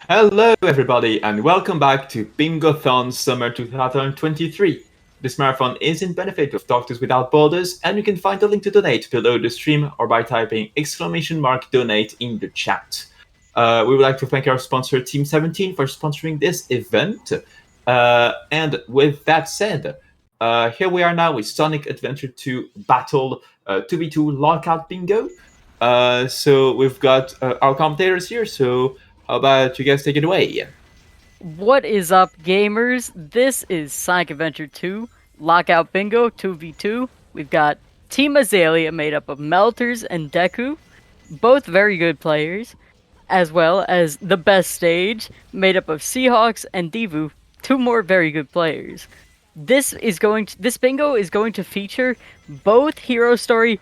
Hello, everybody, and welcome back to Bingothon Summer 2023. This marathon is in benefit of Doctors Without Borders, and you can find the link to donate below the stream or by typing !donate in the chat. We would like to thank our sponsor, Team 17, for sponsoring this event. And with that said, here we are now with Sonic Adventure 2 Battle 2v2 Lockout Bingo. So we've got our commentators here, so how about you guys take it away? What is up, gamers? This is Sonic Adventure 2 Lockout Bingo 2v2. We've got Team Azalea made up of Meltrs and Deku, both very good players, as well as ThaBesStage made up of Seahawks and deevoo, two more very good players. This bingo is going to feature both hero story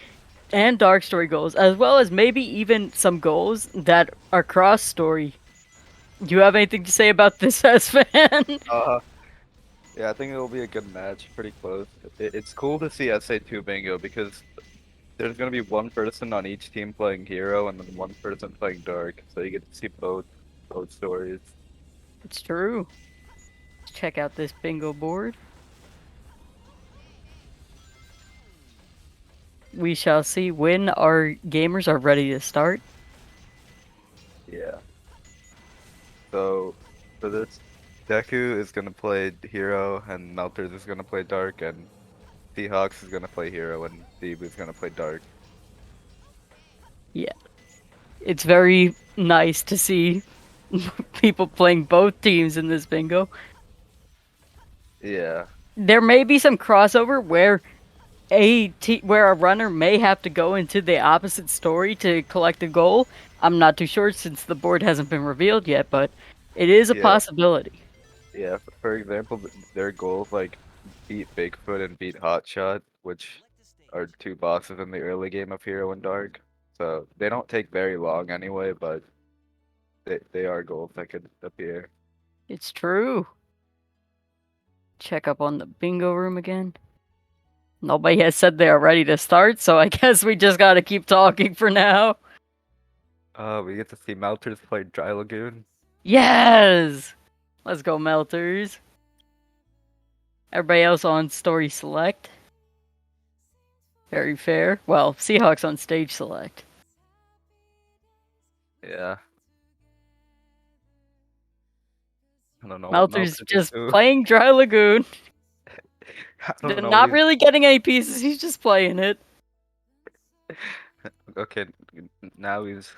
and dark story goals, as well as maybe even some goals that are cross story. Do you have anything to say about this, S fan? Uh, yeah, I think it'll be a good match, pretty close. It's cool to see SA2 Bingo because there's gonna be one person on each team playing hero and then one person playing dark, so you get to see both stories. It's true. Let's check out this bingo board. We shall see when our gamers are ready to start. Yeah. So for this, Deku is gonna play hero and Melters is gonna play dark and Seahawks is gonna play hero and Thebe is gonna play dark. Yeah. It's very nice to see people playing both teams in this bingo. Yeah. There may be some crossover where where a runner may have to go into the opposite story to collect a goal. I'm not too sure since the board hasn't been revealed yet, but it is a Yeah. possibility. Yeah, for example, their goals like beat Bigfoot and beat Hotshot, which are two bosses in the early game of Hero and Dark. So they don't take very long anyway, but they are goals that could appear. It's true. Check up on the bingo room again. Nobody has said they are ready to start, so I guess we just gotta keep talking for now. We get to see Melters play Dry Lagoon. Yes! Let's go, Melters. Everybody else on story select. Very fair. Well, Seahawks on stage select. Yeah. I don't know what Melters Melters is just doing. playing Dry Lagoon. I don't know Not what really getting any pieces, he's just playing it. Okay, now he's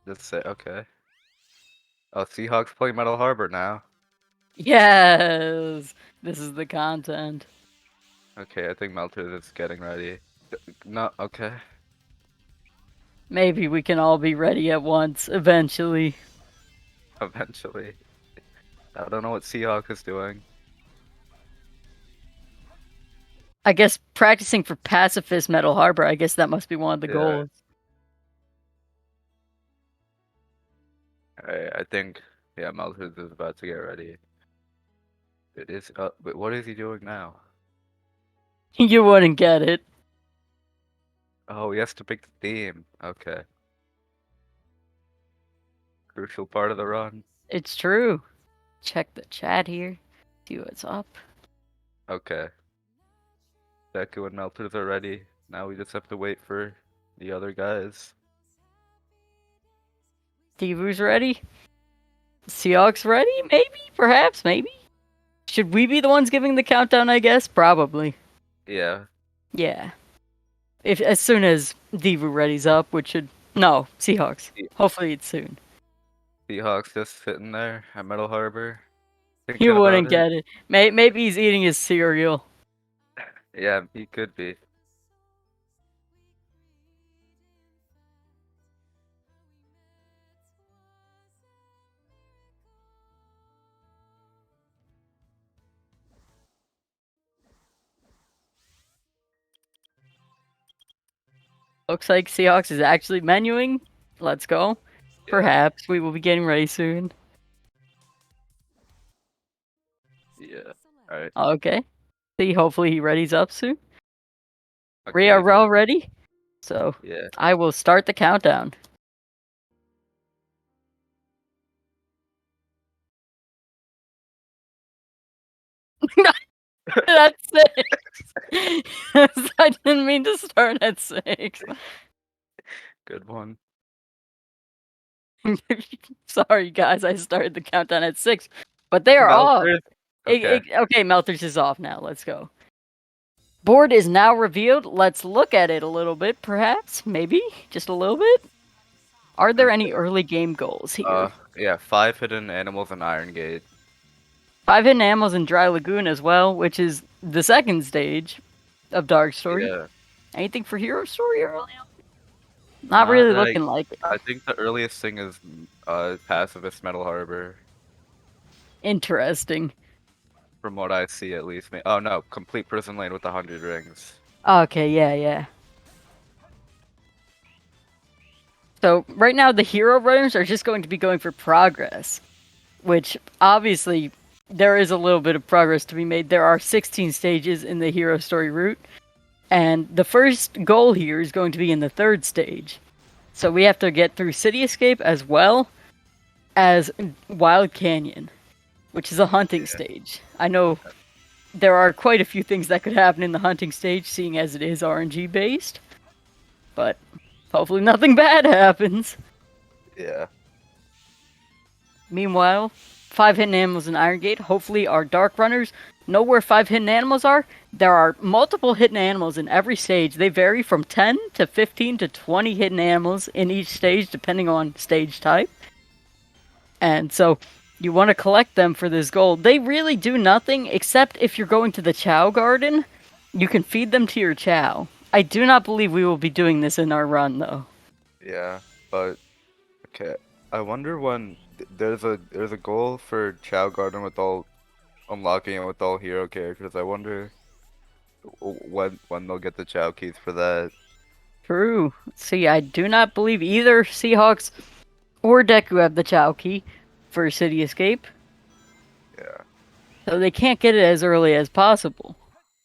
just say okay. Oh, Seahawks play Metal Harbor now. Yes! This is the content. Okay, I think Melters is getting ready. No, okay. Maybe we can all be ready at once, eventually. Eventually. I don't know what Seahawk is doing. I guess practicing for Pacifist Metal Harbor, I guess that must be one of the Yeah. goals. I think, yeah, Malthus is about to get ready. It is, but what is he doing now? You wouldn't get it. Oh, he has to pick the theme. Okay. Crucial part of the run. It's true. Check the chat here. See what's up. Okay. Deku and Malthus are ready. Now we just have to wait for the other guys. deevoo's ready. Seahawks ready? Maybe? Perhaps? Maybe? Should we be the ones giving the countdown, I guess? Probably. Yeah. Yeah. If as soon as deevoo ready's up, which should no, Seahawks. Hopefully it's soon. Seahawks just sitting there at Metal Harbor. You Thinking about wouldn't it. get it. Maybe he's eating his cereal. Yeah, he could be. Looks like Seahawks is actually menuing. Let's go. Yeah. Perhaps we will be getting ready soon. Yeah. Alright. Okay. See, hopefully he readies up soon. We Okay, are all ready. So yeah. I will start the countdown. That's 6. I didn't mean to start at 6. Good one. Sorry, guys, I started the countdown at 6. But they are off. Melters? Okay. Okay, Melters is off now. Let's go. Board is now revealed. Let's look at it a little bit, perhaps. Maybe. Just a little bit. Are there any early game goals here? Yeah, 5 hidden animals in Iron Gate. 5 hidden animals in Dry Lagoon as well, which is the second stage of Dark Story. Yeah. Anything for Hero Story early on? Not really looking like it. I think the earliest thing is Pacifist Metal Harbor. Interesting. From what I see, at least. Oh no, complete Prison Lane with 100 rings. Okay, yeah. So right now the hero runners are just going to be going for progress, which obviously there is a little bit of progress to be made. There are 16 stages in the hero story route, and the first goal here is going to be in the 3rd stage. So we have to get through City Escape as well as Wild Canyon, which is a hunting stage. I know there are quite a few things that could happen in the hunting stage, seeing as it is RNG based, but hopefully nothing bad happens. Yeah. Meanwhile, 5 hidden animals in Iron Gate. Hopefully our Dark Runners know where 5 hidden animals are. There are multiple hidden animals in every stage. They vary from 10 to 15 to 20 hidden animals in each stage, depending on stage type. And so you want to collect them for this goal. They really do nothing, except if you're going to the Chow Garden, you can feed them to your Chow. I do not believe we will be doing this in our run, though. Yeah, but okay. I wonder when there's a goal for Chow Garden with all unlocking it with all hero characters. I wonder when they'll get the Chow keys for that. True. See, I do not believe either Seahawks or Deku have the Chow key for City Escape. Yeah. So they can't get it as early as possible.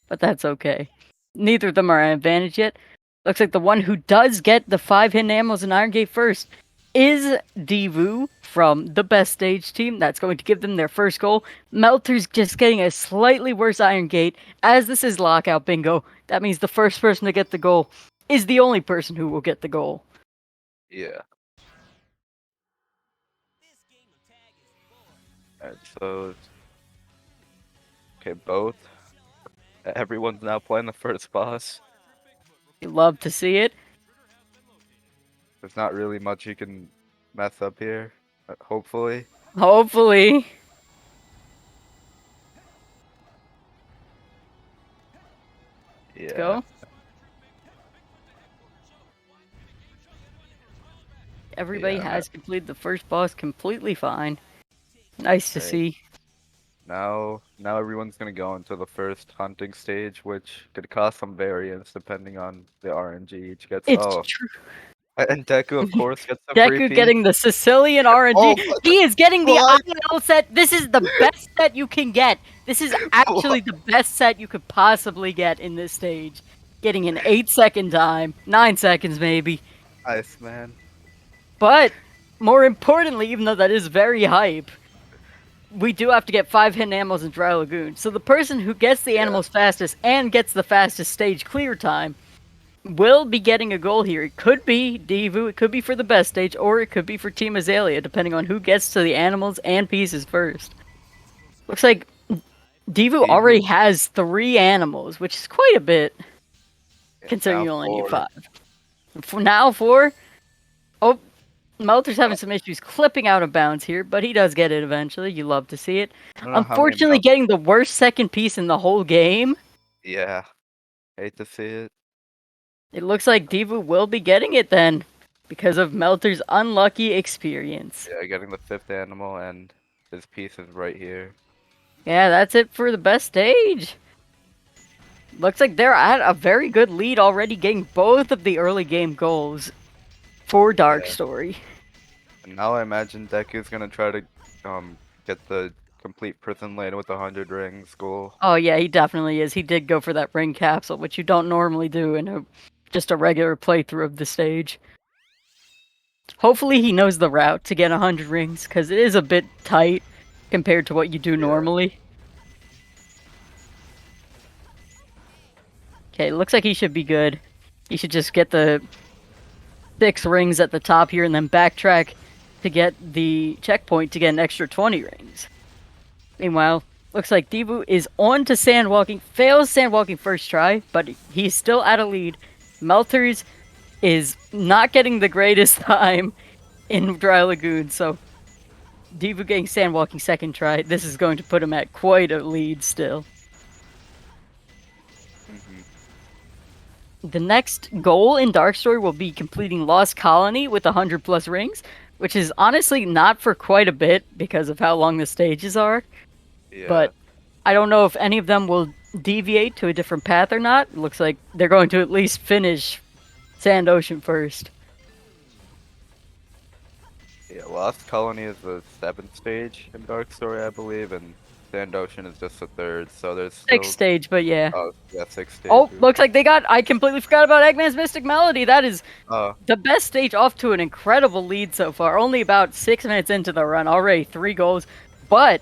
But that's okay. Neither of them are at an advantage yet. Looks like the one who does get the 5 hidden animals in Iron Gate first is deevoo from the ThaBesStage team. That's going to give them their first goal. Melters just getting a slightly worse Iron Gate. As this is Lockout Bingo, that means the first person to get the goal is the only person who will get the goal. Yeah. Alright, so okay, both. Everyone's now playing the first boss. You love to see it. There's not really much you can mess up here. Hopefully. Hopefully. Yeah. Let's go. Everybody has completed the first boss completely fine. Nice to see. Now everyone's gonna go into the first hunting stage, which could cause some variance depending on the RNG each gets. It's true. And Deku, of course, gets the free Deku piece. getting the Sicilian RNG. He is getting the IL set. This is the best set you can get. This is actually the best set you could possibly get in this stage. Getting an 8-second time. 9 seconds, maybe. Nice, man. But, more importantly, even though that is very hype, we do have to get 5 hidden animals in Dry Lagoon. So the person who gets the animals fastest and gets the fastest stage clear time will be getting a goal here. It could be deevoo, it could be for the ThaBesStage, or it could be for Team Azalea, depending on who gets to the animals and pieces first. Looks like deevoo already has 3 animals, which is quite a bit, considering you only need 5. For now, 4. Oh, Melters having some issues clipping out of bounds here, but he does get it eventually. You love to see it. Unfortunately, getting the worst second piece in the whole game. Yeah. Hate to see it. It looks like deevoo will be getting it then, because of Melter's unlucky experience. Yeah, getting the 5th animal and his piece is right here. Yeah, that's it for the ThaBesStage. Looks like they're at a very good lead already, getting both of the early game goals for Dark Story. And now I imagine Deku's gonna try to get the complete Prison Lane with 100 rings goal. Oh yeah, he definitely is. He did go for that ring capsule, which you don't normally do in just a regular playthrough of the stage. Hopefully he knows the route to get 100 rings, because it is a bit tight compared to what you do normally. Okay, looks like he should be good. He should just get the 6 rings at the top here and then backtrack to get the checkpoint to get an extra 20 rings. Meanwhile, looks like deevoo is on to sandwalking, fails sandwalking first try, but he's still at a lead. Meltrs is not getting the greatest time in Dry Lagoon, so deevoo getting sandwalking second try. This is going to put him at quite a lead still. The next goal in Dark Story will be completing Lost Colony with 100 plus rings, which is honestly not for quite a bit because of how long the stages are. Yeah. But I don't know if any of them will deviate to a different path or not. It looks like they're going to at least finish Sand Ocean first. Yeah, Lost Colony is the 7th stage in Dark Story, I believe, and Sand Ocean is just the 3rd, so there's still... 6th stage, but yeah. Oh, yeah, 6th stage. Oh, looks like they got... I completely forgot about Eggman's Mystic Melody. That is the best stage, off to an incredible lead so far. Only about 6 minutes into the run. Already 3 goals. But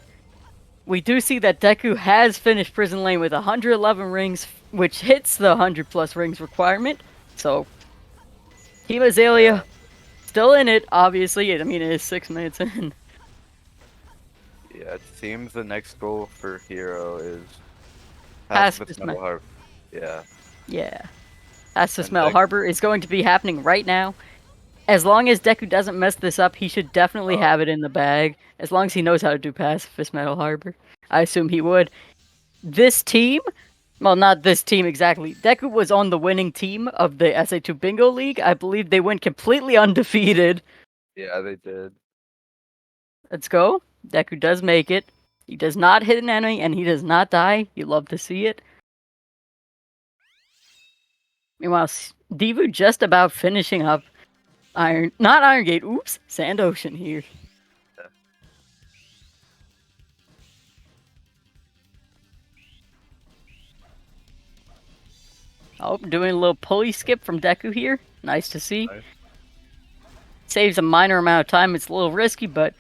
we do see that Deku has finished Prison Lane with 111 rings, which hits the 100 plus rings requirement. So, Team Azalea still in it, obviously. I mean, it is 6 minutes in. Yeah, it seems the next goal for Hero is Pacifist Metal Harbor. Yeah. Yeah. Pacifist And Metal Harbor is going to be happening right now. As long as Deku doesn't mess this up, he should definitely have it in the bag. As long as he knows how to do Pacifist Metal Harbor. I assume he would. This team, well, not this team exactly. Deku was on the winning team of the SA2 Bingo League. I believe they went completely undefeated. Yeah, they did. Let's go. Deku does make it. He does not hit an enemy, and he does not die. You love to see it. Meanwhile, deevoo just about finishing up not Iron Gate, oops, Sand Ocean here. Oh, doing a little pulley skip from Deku here. Nice to see. Nice. Saves a minor amount of time. It's a little risky, but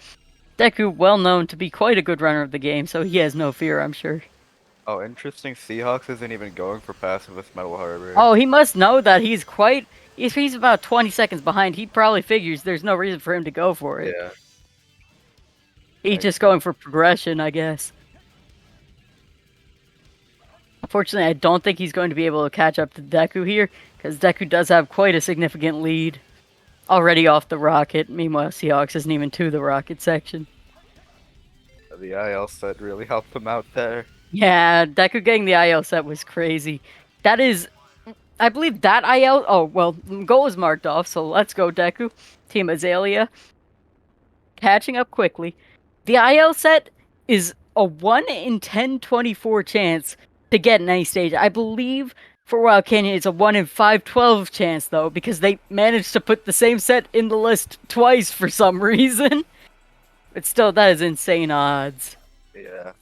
Deku, well known to be quite a good runner of the game, so he has no fear, I'm sure. Oh, interesting. Seahawks isn't even going for Pacifist Metal Harbor. Oh, he must know that he's quite... If he's about 20 seconds behind, he probably figures there's no reason for him to go for it. Yeah. He's just going for progression, I guess. Unfortunately, I don't think he's going to be able to catch up to Deku here, because Deku does have quite a significant lead already off the rocket. Meanwhile, Seahawks isn't even to the rocket section. The IL set really helped him out there. Yeah, Deku getting the IL set was crazy. That is... I believe that IL... Oh, well, goal is marked off, so let's go, Deku. Team Azalea. Catching up quickly. The IL set is a 1 in 1024 chance to get in any stage. I believe for Wild Canyon it's a 1 in 512 chance, though, because they managed to put the same set in the list twice for some reason. But still, that is insane odds. Yeah.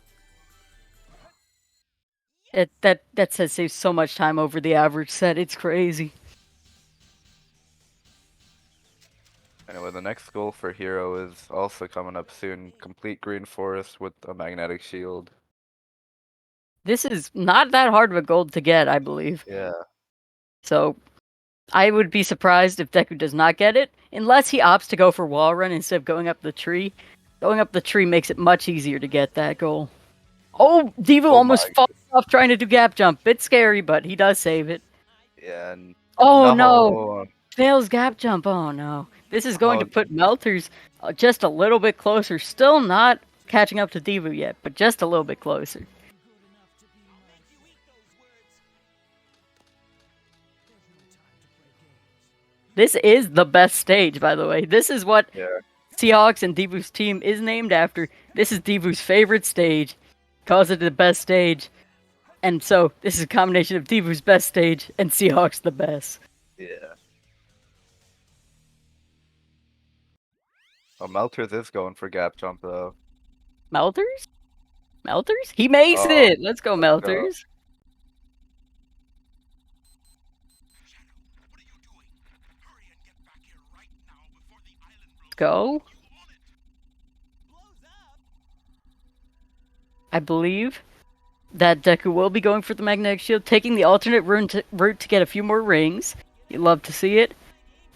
That set saves so much time over the average set. It's crazy. Anyway, the next goal for Hero is also coming up soon. Complete Green Forest with a magnetic shield. This is not that hard of a goal to get, I believe. Yeah. So, I would be surprised if Deku does not get it, unless he opts to go for wall run instead of going up the tree. Going up the tree makes it much easier to get that goal. Oh, deevoo almost falls off trying to do gap jump. Bit scary, but he does save it. Yeah. And oh no! Fails gap jump. Oh no. This is going to put Meltrs just a little bit closer. Still not catching up to deevoo yet, but just a little bit closer. This is the best stage, by the way. This is what Seahawks and deevoo's team is named after. This is deevoo's favorite stage. Calls it the best stage. And so, this is a combination of deevoo's best stage and Seahawks the best. Yeah. Oh, Meltrs is going for gap jump, though. Meltrs? Meltrs? He makes it! Let's go, Meltrs. Let's go. I believe that Deku will be going for the magnetic shield, taking the alternate route to get a few more rings. You'd love to see it.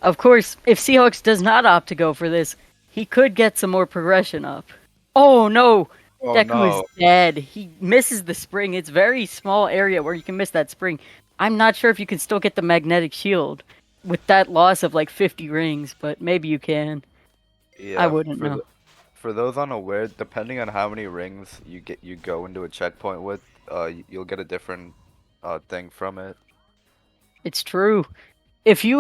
Of course, if Seahawks does not opt to go for this, he could get some more progression up. Oh no! Oh Deku is no. dead. He misses the spring. It's very small area where you can miss that spring. I'm not sure if you can still get the magnetic shield with that loss of like 50 rings, but maybe you can. Yeah, I wouldn't for know. for those unaware, depending on how many rings you go into a checkpoint with, you'll get a different thing from it. It's true. If you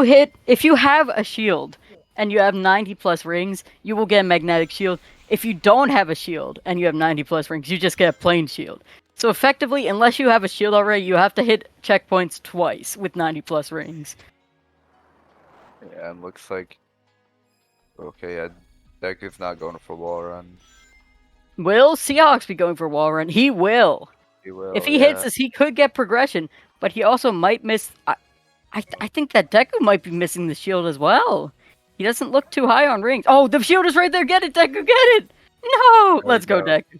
have a shield and you have 90 plus rings, you will get a magnetic shield. If you don't have a shield and you have 90 plus rings, you just get a plain shield. So effectively, unless you have a shield already, you have to hit checkpoints twice with 90 plus rings. Yeah, and looks like okay, yeah, Deku's not going for wall run. Will Seahawks be going for wall run? He will. He will. If he yeah. hits this, he could get progression, but he also might miss. I think that Deku might be missing the shield as well. He doesn't look too high on rings. Oh, the shield is right there. Get it, Deku, get it! No! Let's go, Deku.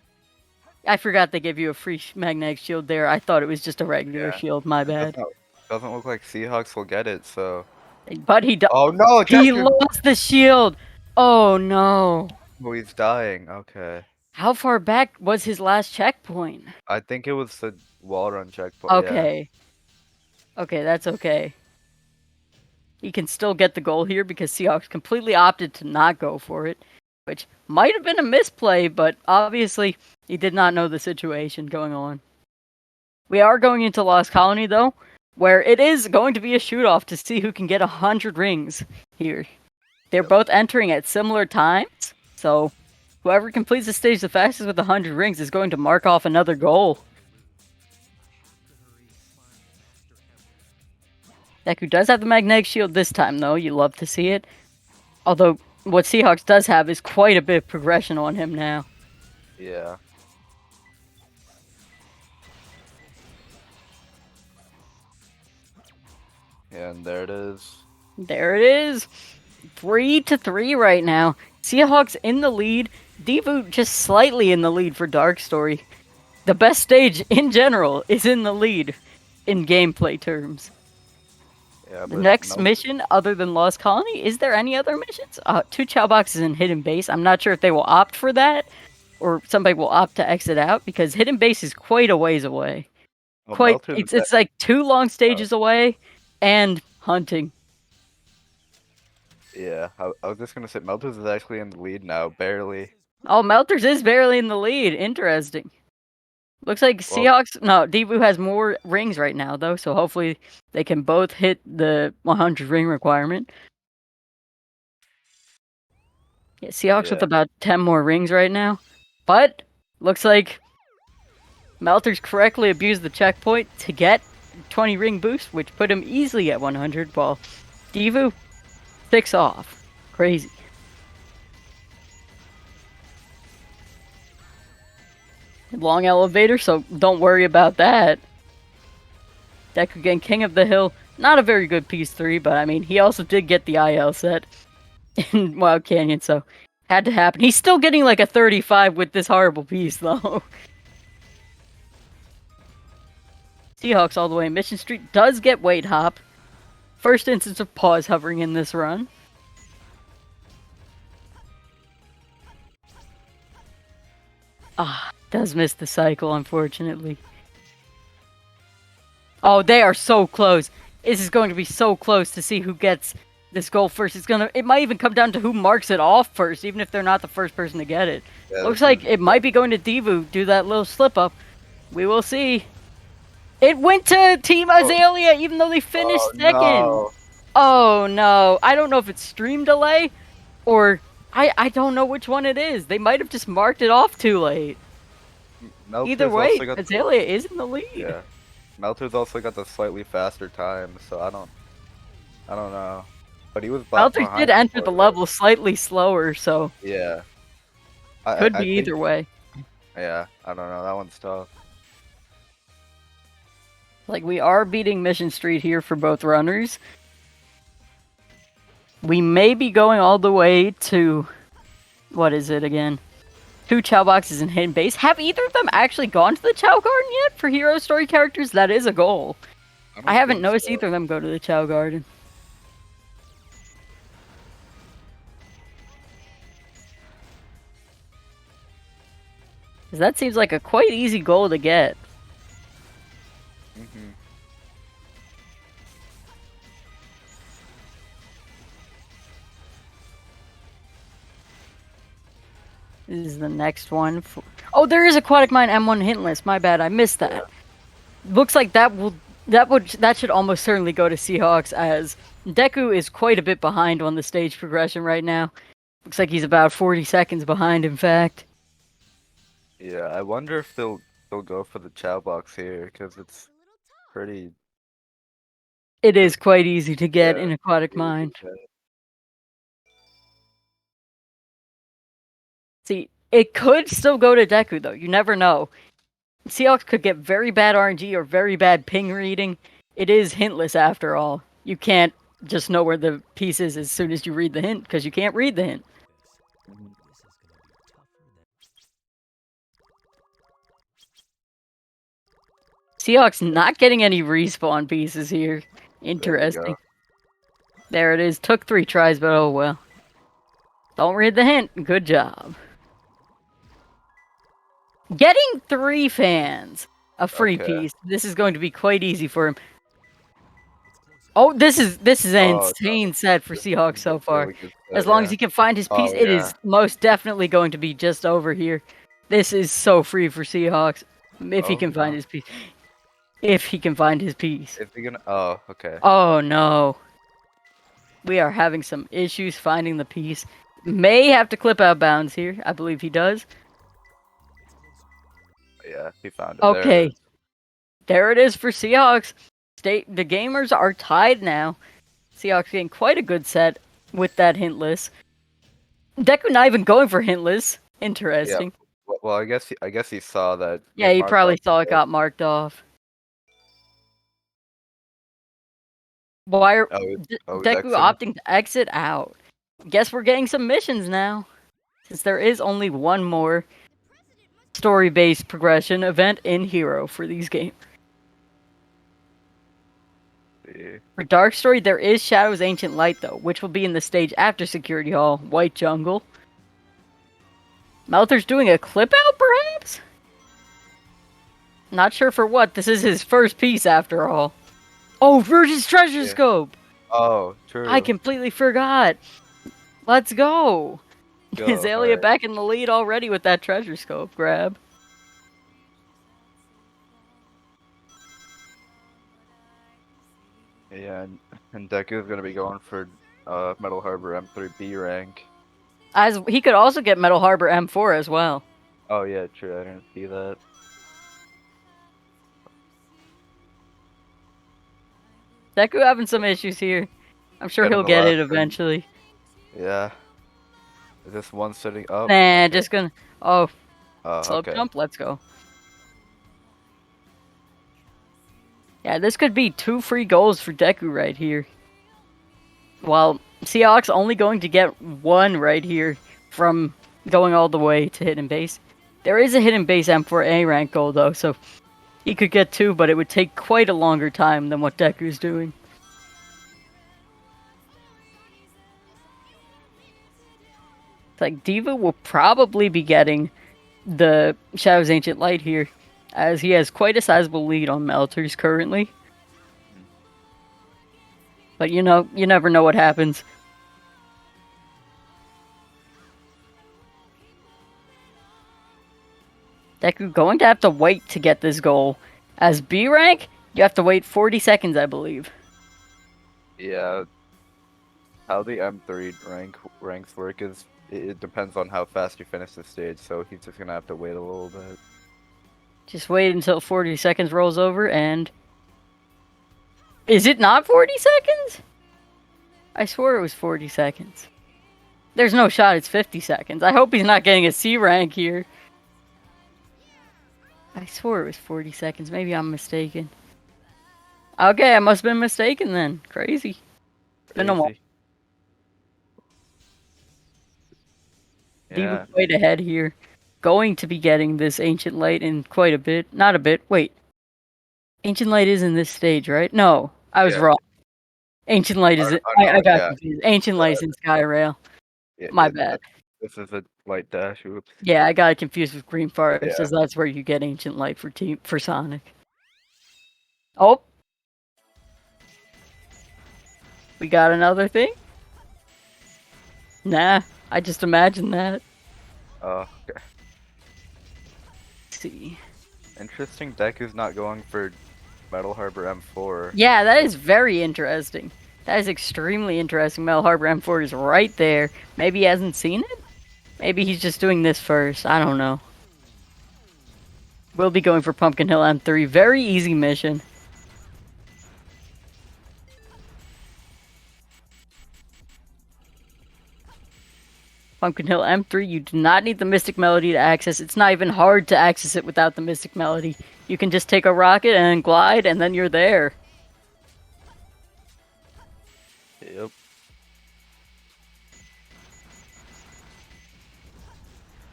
I forgot they gave you a free magnetic shield there. I thought it was just a regular shield. My bad. Doesn't look like Seahawks will get it, so. But he Oh no! He Deku! lost the shield! Oh no. Oh, he's dying. Okay. How far back was his last checkpoint? I think it was the wall run checkpoint. Okay. Okay, that's okay. He can still get the goal here because Seahawks completely opted to not go for it, which might have been a misplay, but obviously he did not know the situation going on. We are going into Lost Colony, though, where it is going to be a shoot-off to see who can get 100 rings here. They're both entering at similar times, so whoever completes the stage the fastest with 100 rings is going to mark off another goal. Deku does have the magnetic shield this time, though. You love to see it. Although, what Seahawks does have is quite a bit of progression on him now. Yeah. And there it is. There it is. 3-3 right now. Seahawks in the lead. deevoo just slightly in the lead for Dark Story. The best stage in general is in the lead in gameplay terms. Yeah, The next mission, other than Lost Colony, is there any other missions? 2 Chow Boxes in Hidden Base. I'm not sure if they will opt for that, or somebody will opt to exit out, because Hidden Base is quite a ways away. It's like 2 long stages away, and hunting. Yeah, I was just gonna say Meltrs is actually in the lead now, barely. Oh, Meltrs is barely in the lead. Interesting. Looks like Seahawks. No, deevoo has more rings right now, though, so hopefully they can both hit the 100 ring requirement. Yeah, Seahawks with about 10 more rings right now. But looks like Meltrs correctly abused the checkpoint to get 20 ring boost, which put him easily at 100, while deevoo 6 off. Crazy. Long elevator, so don't worry about that. Deku again, King of the Hill. Not a very good piece 3, but I mean, he also did get the IL set in Wild Canyon, so had to happen. He's still getting like a 35 with this horrible piece, though. Seahawks all the way. Mission Street does get weight hop. First instance of pause hovering in this run. Does miss the cycle, unfortunately. Oh, they are so close. This is going to be so close to see who gets this goal first. It might even come down to who marks it off first, even if they're not the first person to get it. Yeah, looks like it might be going to deevoo, do that little slip up. We will see. It went to Team Azalea, even though they finished second. No. Oh no. I don't know if it's stream delay or I don't know which one it is. They might have just marked it off too late. Meltrs either way, Azalea is in the lead. Yeah. Meltrs also got the slightly faster time, so I don't know. But he was Meltrs did enter the level slightly slower, so yeah. Could be either way. Yeah, I don't know. That one's tough. Like, we are beating Mission Street here for both runners. We may be going all the way to... What is it again? 2 Chow boxes in hidden base. Have either of them actually gone to the Chow Garden yet for hero story characters? That is a goal. I haven't noticed either of them go to the Chow Garden. Because that seems like a quite easy goal to get. Mm-hmm. This is the next one. Oh, there is Aquatic Mine M1 hintless. My bad, I missed that. Yeah. Looks like that should almost certainly go to Seahawks, as Deku is quite a bit behind on the stage progression right now. Looks like he's about 40 seconds behind, in fact. Yeah, I wonder if they'll go for the Chow box here, because it's pretty... It is quite easy to get in Aquatic Mine. See, it could still go to Deku, though. You never know. Seahawks could get very bad RNG or very bad ping reading. It is hintless after all. You can't just know where the piece is as soon as you read the hint, because you can't read the hint. Seahawks not getting any respawn pieces here. Interesting. There it is. Took 3 tries, but oh well. Don't read the hint. Good job. Getting 3 fans. A free piece. This is going to be quite easy for him. Oh, this is an insane set for Seahawks so far. Really as long as he can find his piece, it is most definitely going to be just over here. This is so free for Seahawks. If he can find his piece. If he can find his piece. Is he gonna... Oh, okay. Oh, no. We are having some issues finding the piece. May have to clip out bounds here. I believe he does. Yeah, he found it. Okay. There it is for Seahawks. The gamers are tied now. Seahawks getting quite a good set with that hintless. Deku not even going for hintless. Interesting. Yeah. Well, I guess he saw that. Yeah, he probably saw it got marked off. Why are Deku opting to exit out? Guess we're getting some missions now, since there is only one more story-based progression event in Hero for these games. Yeah. For Dark Story, there is Shadow's Ancient Light, though, which will be in the stage after Security Hall, White Jungle. Meltrs doing a clip-out, perhaps? Not sure for what. This is his first piece, after all. Oh, Virgin's Treasure Scope! Oh, true. I completely forgot. Let's go. Azalea back in the lead already with that Treasure Scope grab. Yeah, and Deku's gonna be going for Metal Harbor M3B rank. As he could also get Metal Harbor M4 as well. Oh yeah, true. I didn't see that. Deku having some issues here. I'm sure he'll get it eventually. Yeah. Is this one sitting up? Nah, just gonna... Oh. Slope jump, let's go. Yeah, this could be 2 free goals for Deku right here. While Seahawks only going to get 1 right here from going all the way to hidden base. There is a hidden base M4A rank goal though, so he could get 2, but it would take quite a longer time than what Deku's doing. It's like deevoo will probably be getting the Shadow's Ancient Light here, as he has quite a sizable lead on Meltrs currently. But you know, you never know what happens. Deku going to have to wait to get this goal. As B rank, you have to wait 40 seconds, I believe. Yeah. How the M3 ranks work is it depends on how fast you finish the stage, so he's just gonna have to wait a little bit. Just wait until 40 seconds rolls over and... Is it not 40 seconds? I swore it was 40 seconds. There's no shot it's 50 seconds. I hope he's not getting a C rank here. I swore it was 40 seconds. Maybe I'm mistaken. Okay, I must have been mistaken then. Crazy. Been a while. Yeah. Quite ahead here. going to be getting this Ancient Light in quite a bit. Not a bit. Wait. Ancient Light is in this stage, right? No, I was Yeah. wrong. Ancient Light is it? No, I got yeah. confused. Ancient Light's in Skyrail. Yeah, My bad. this is a light dash. Oops. Yeah, I got confused with Green Forest, Yeah. as that's where you get Ancient Light for Sonic. Oh, we got another thing. Nah, I just imagined that. Oh, okay. Let's see. Interesting. Deku's not going for Metal Harbor M4. Yeah, that is very interesting. That is extremely interesting. Metal Harbor M4 is right there. Maybe he hasn't seen it? Maybe he's just doing this first. I don't know. We'll be going for Pumpkin Hill M3. Very easy mission. Pumpkin Hill M3, you do not need the Mystic Melody to access. It's not even hard to access it without the Mystic Melody. You can just take a rocket and glide, and then you're there. Yep.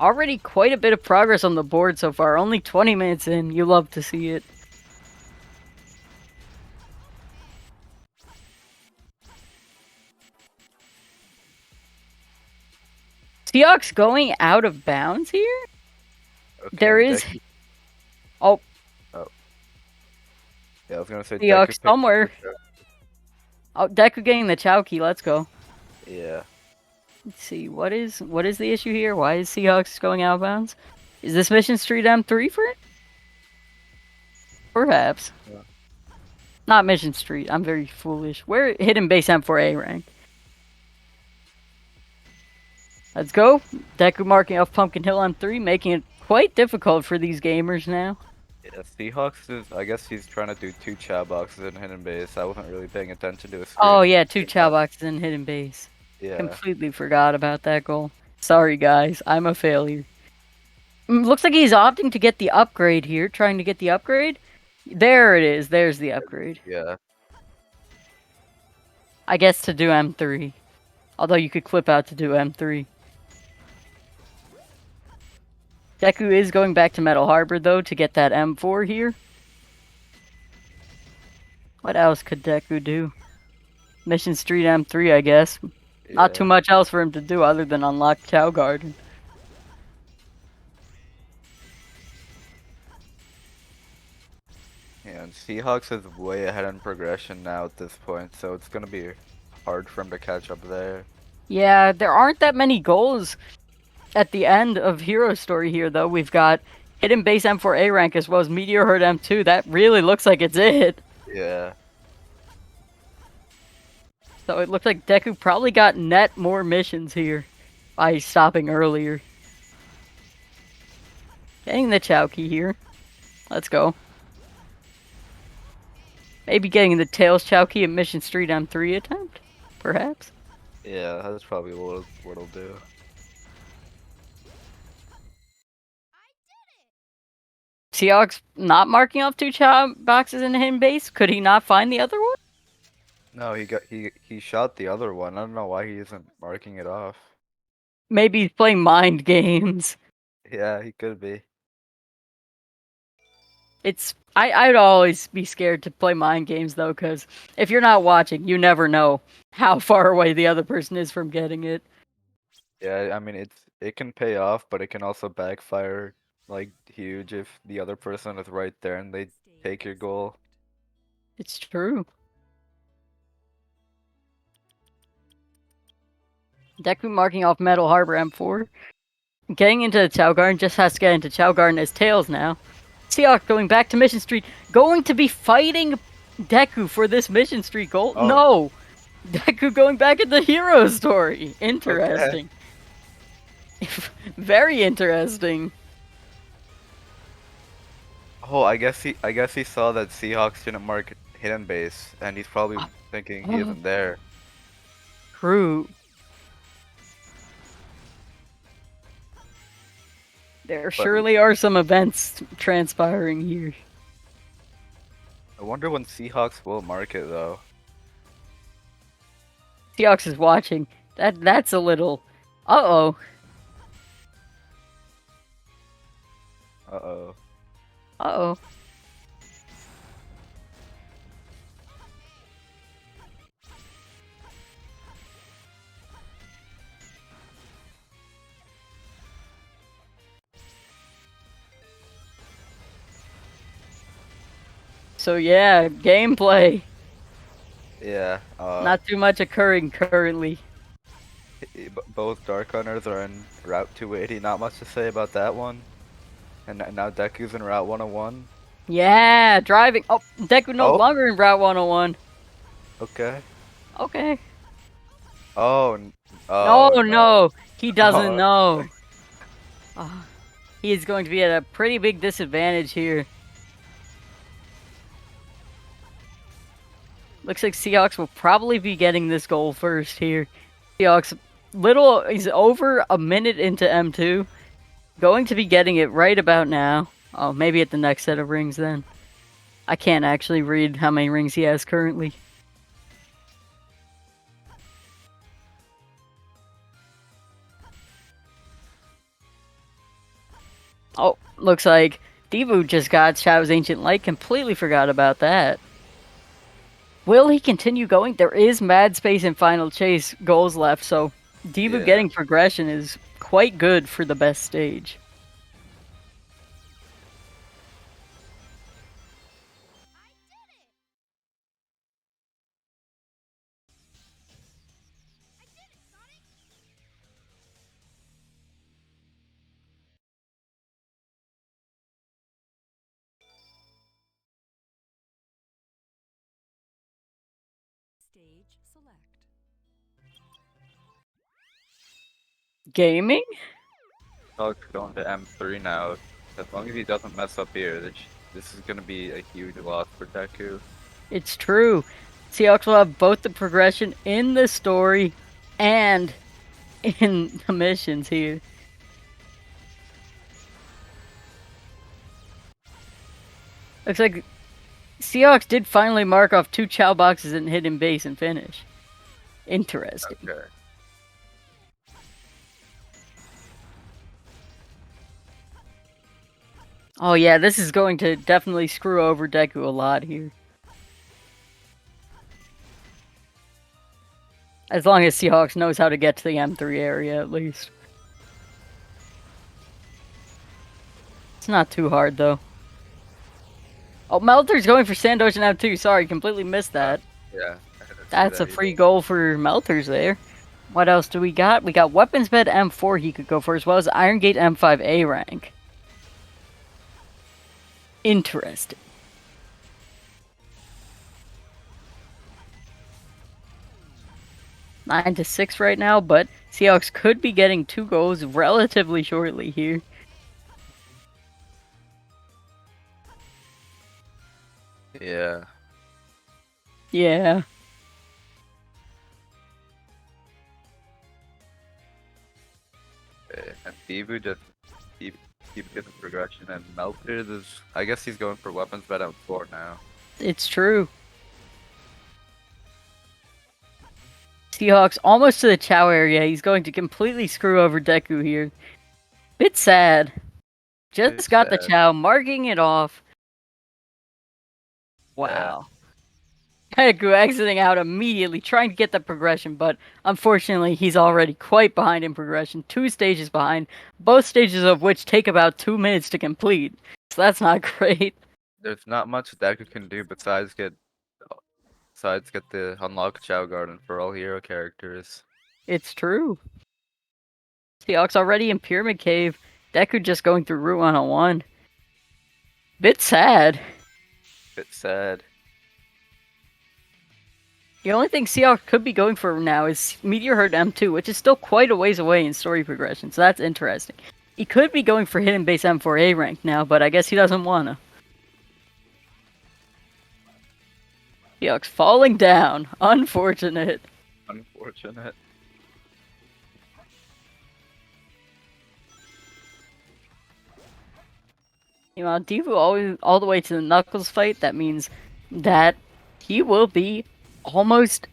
Already quite a bit of progress on the board so far. Only 20 minutes in. You love to see it. Seahawks going out of bounds here? Okay, There is... Deku. Oh. Oh. Yeah, I was gonna say Seahawks Deku picked somewhere. up the- Oh, Deku getting the Chow key. Let's go. Yeah. Let's see. What is the issue here? Why is Seahawks going out of bounds? Is this Mission Street M3 for it? Perhaps. Yeah. Not Mission Street. I'm very foolish. Where Hidden Base M4A rank? Let's go. Deku marking off Pumpkin Hill M3, making it quite difficult for these gamers now. Yeah, Seahawks is. I guess he's trying to do 2 chow boxes in hidden base. I wasn't really paying attention to his screen. Oh yeah, 2 Chow boxes in Hidden Base. Yeah. Completely forgot about that goal. Sorry guys, I'm a failure. Looks like he's opting to get the upgrade here, trying to get the upgrade. There it is, there's the upgrade. Yeah. I guess to do M3. Although you could clip out to do M3. Deku is going back to Metal Harbor though to get that M4 here. What else could Deku do? Mission Street M3, I guess. Not too much else for him to do other than unlock Chow Garden. Yeah, and Seahawks is way ahead in progression now at this point, so it's gonna be hard for him to catch up there. Yeah, there aren't that many goals at the end of Hero Story here, though. We've got Hidden Base M4A rank as well as Meteor Herd M2. That really looks like it's it. Yeah. So it looks like Deku probably got net more missions here by stopping earlier. Getting the Chow key here. Let's go. Maybe getting the Tails Chow key at Mission Street M3 attempt? Perhaps? Yeah, that's probably what it'll do. Seahawks not marking off 2 Chow boxes in Hidden Base? Could he not find the other one? No, he shot the other one. I don't know why he isn't marking it off. Maybe he's playing mind games. Yeah, he could be. I'd always be scared to play mind games though, because if you're not watching, you never know how far away the other person is from getting it. Yeah, I mean it can pay off, but it can also backfire like huge if the other person is right there and they take your goal. It's true. Deku marking off Metal Harbor M4. Getting into Chow Garden, just has to get into Chow Garden as Tails now. Seahawks going back to Mission Street, going to be fighting Deku for this Mission Street goal. Oh. No! Deku going back into Hero Story. Interesting. Very interesting. Oh, I guess he saw that Seahawks didn't mark hidden base, and he's probably thinking he isn't there. True. There surely are some events transpiring here. I wonder when Seahawks will mark it though. Seahawks is watching. That's a little... Uh-oh. Uh-oh. Uh-oh. So yeah, gameplay. Yeah, Not too much occurring currently. both Dark Hunters are in Route 280. Not much to say about that one. And now Deku's in Route 101. Yeah, driving. Oh, Deku no Oh, longer in Route 101. okay. Okay. Oh, No, oh no. no. He doesn't Oh, know. Ah, he is going to be at a pretty big disadvantage here. Looks like Seahawks will probably be getting this goal first here. Seahawks is over a minute into M2. Going to be getting it right about now. Oh, maybe at the next set of rings then. I can't actually read how many rings he has currently. Oh, looks like deevoo just got Shadow's Ancient Light. Completely forgot about that. Will he continue going? There is Mad Space and Final Chase goals left, so deevoo yeah. getting progression is quite good for the best stage. Stage select. Gaming? Dog's going to M3 now. As long as he doesn't mess up here, this is gonna be a huge loss for Deku. It's true. Seahawks will have both the progression in the story and in the missions here. Looks like Seahawks did finally mark off 2 Chow boxes and hidden base and finish. Interesting. Okay. Oh yeah, this is going to definitely screw over Deku a lot here. As long as Seahawks knows how to get to the M3 area, at least. It's not too hard, though. Oh, Meltrs going for Sandosh and M2. Sorry, completely missed that. Yeah. That's a free goal for Meltrs there. What else do we got? We got Weapons Bed M4 he could go for, as well as Iron Gate M5A rank. Interesting. Nine to 6 right now, but Seahawks could be getting 2 goals relatively shortly here. Yeah. Yeah. And deevoo just keep getting progression, and Melters is, I guess he's going for weapons bet out 4 now. It's true. Seahawks almost to the Chow area. He's going to completely screw over Deku here. Bit sad. Just got the Chow, marking it off. Wow. Deku exiting out immediately, trying to get the progression, but unfortunately he's already quite behind in progression. 2 stages behind, both stages of which take about 2 minutes to complete. So that's not great. There's not much Deku can do besides get the unlock Chow Garden for all hero characters. It's true. Seahawks already in Pyramid Cave. Deku just going through Route 101. Bit sad. Bit sad. The only thing Seahawks could be going for now is Meteor Herd M2, which is still quite a ways away in story progression, so that's interesting. He could be going for Hidden Base M4A rank now, but I guess he doesn't wanna. Seahawks falling down. Unfortunate. Unfortunate. You know, deevoo all the way to the Knuckles fight. That means that he will be almost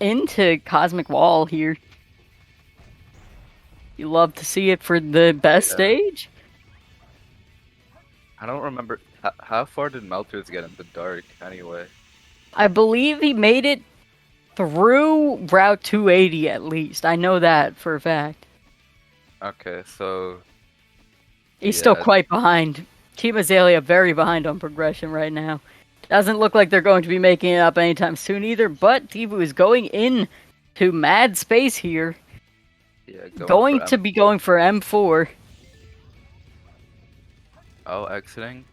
into Cosmic Wall here. You love to see it for the best stage. I don't remember how far did Meltrs get in the dark anyway. I believe he made it through Route 280 at least. I know that for a fact. Okay, so He's still yeah, quite behind. Team Azalea very behind on progression right now. Doesn't look like they're going to be making it up anytime soon either, but deevoo is going in to mad space here. yeah, Going for to be going for M4. Oh, exiting.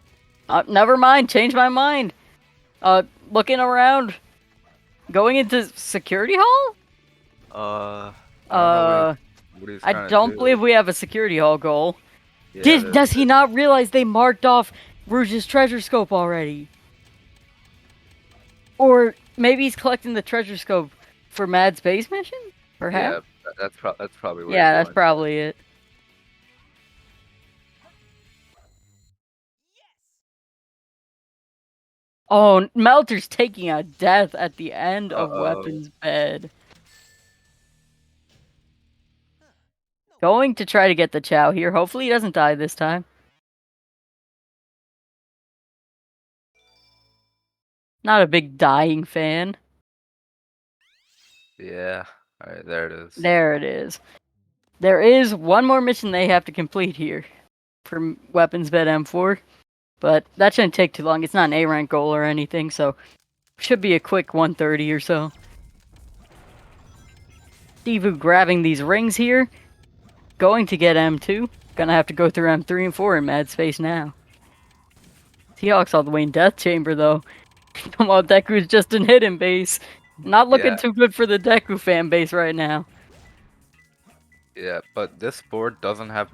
Never mind, change my mind. Looking around. Going into security hall? I don't know what he's I trying to don't do. believe we have a security hall goal. Yeah, Does he not realize they marked off Rouge's treasure scope already? Or maybe he's collecting the treasure scope for Mad Space Mission? Perhaps? Yeah, that's probably where Yeah, he's that's going. probably it. Oh, Melters taking a death at the end of Weapons Bed. Going to try to get the Chow here. Hopefully he doesn't die this time. Not a big dying fan. Yeah. Alright, there it is. There it is. There is one more mission they have to complete here for Weapons Bed M4. But that shouldn't take too long. It's not an A rank goal or anything, so should be a quick 130 or so. deevoo grabbing these rings here. Going to get M2. Gonna have to go through M3 and 4 in mad space now. Seahawks all the way in Death Chamber though. Come on, Deku's just in hidden base. Not looking too good for the Deku fan base right now. Yeah, but this board doesn't have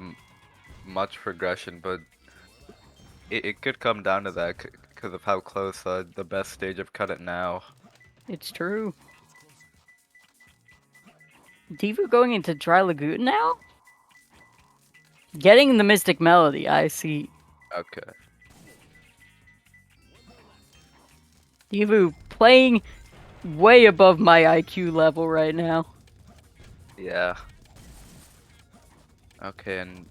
much progression, but it could come down to that because of how close the best stage have cut it now. It's true. deevoo going into Dry Lagoon now? Getting the Mystic Melody, I see. Okay. deevoo playing way above my IQ level right now. Yeah. Okay, and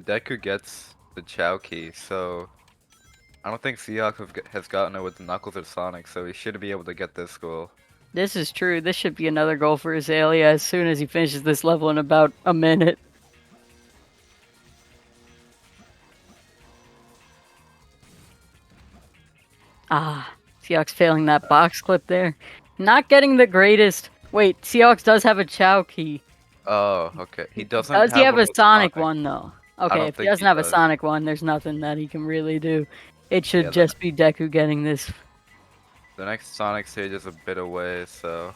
Deku gets the Chow key, so I don't think Seahawks has gotten it with the Knuckles or Sonic, so he should be able to get this goal. This is true. This should be another goal for Azalea as soon as he finishes this level in about a minute. Ah, Seahawks failing that box clip there. Not getting the greatest. Wait, Seahawks does have a Chow key. Oh, okay. He doesn't. Does he have one a with Sonic one though? Okay, don't if he think doesn't he have a does. Sonic one, there's nothing that he can really do. It should Yeah, just be Deku getting this. The next Sonic stage is a bit away, so.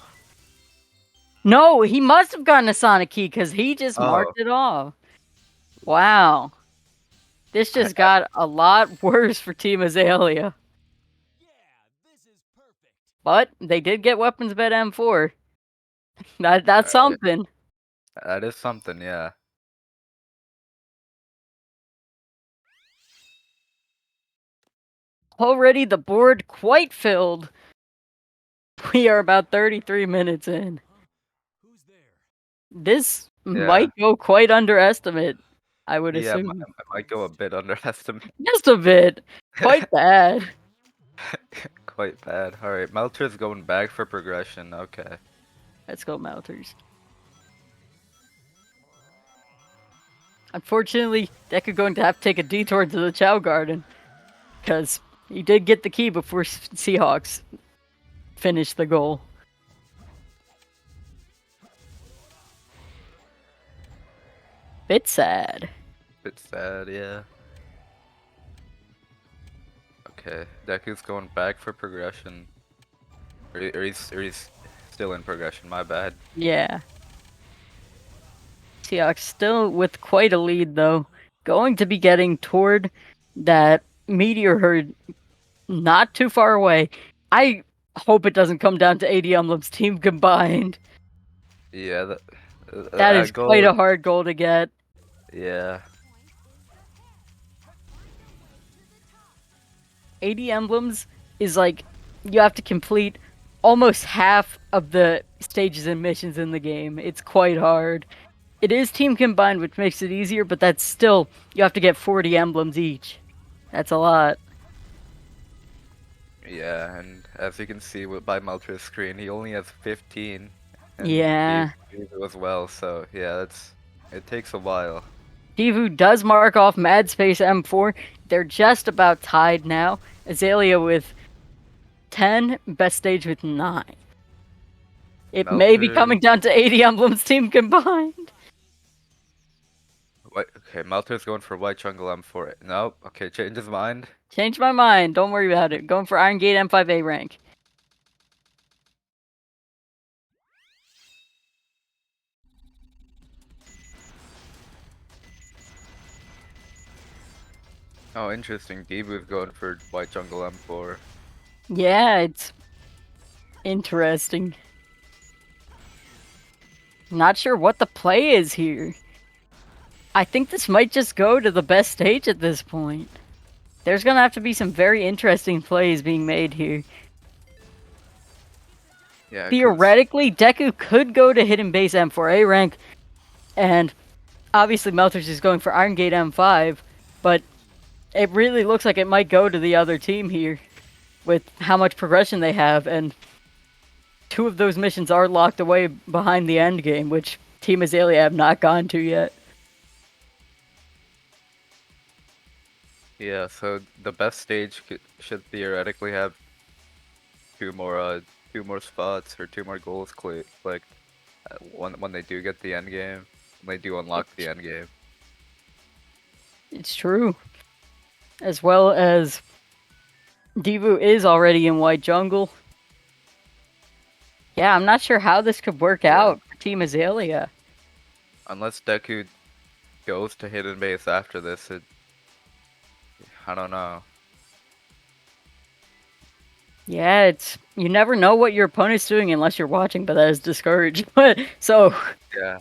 No, he must have gotten a Sonic key because he just Oh. marked it off. Wow. This just got a lot worse for Team Azalea. But they did get Weapons Bed M4. That's something. That is something, yeah. Already the board quite filled. We are about 33 minutes in. This might go quite underestimate, I would Yeah, assume. I might go a bit underestimated. Just a bit. Quite bad. Quite bad. Alright, Meltrs going back for progression. Okay. Let's go, Melters. Unfortunately, Deku going to have to take a detour to the Chow Garden. Because he did get the key before Seahawks finished the goal. Bit sad. Bit sad, yeah. Okay, Deku's going back for progression. Or he's still in progression, my bad. Yeah. Seahawks still with quite a lead, though. Going to be getting toward that meteor herd not too far away. I hope it doesn't come down to AD Emblem's team combined. Yeah, that is goal quite a hard goal to get. Yeah. AD Emblems is like, you have to complete almost half of the stages and missions in the game. It's quite hard. It is team combined, which makes it easier, but that's still, you have to get 40 emblems each. That's a lot. Yeah, and as you can see by Meltrs' screen, he only has 15. And Yeah. deevoo as well, so yeah, it takes a while. deevoo does mark off Mad Space M4. They're just about tied now. Azalea with 10, BestStage with 9. It may be coming down to 80 emblems team combined. Okay, Meltrs going for white jungle M4. Nope. Okay, change his mind. Changed my mind. Don't worry about it. Going for Iron Gate M5A rank. Oh, interesting. deevoo's going for white jungle M4. Yeah, it's interesting. Not sure what the play is here. I think this might just go to the BestStage at this point. There's gonna have to be some very interesting plays being made here. Yeah. Theoretically, Deku could go to Hidden Base M4A rank, and obviously Meltrs is going for Iron Gate M5, but it really looks like it might go to the other team here with how much progression they have, and 2 of those missions are locked away behind the end game, which Team Azalea have not gone to yet. Yeah, so the BestStage should theoretically have 2 more spots or 2 more goals clicked when they do get the end game. When they do unlock the end game. It's true. As well as deevoo is already in white jungle. Yeah, I'm not sure how this could work out for Team Azalea. Unless Deku goes to Hidden Base after this, I don't know. Yeah, it's you never know what your opponent's doing unless you're watching, but that is discouraged. So Yeah.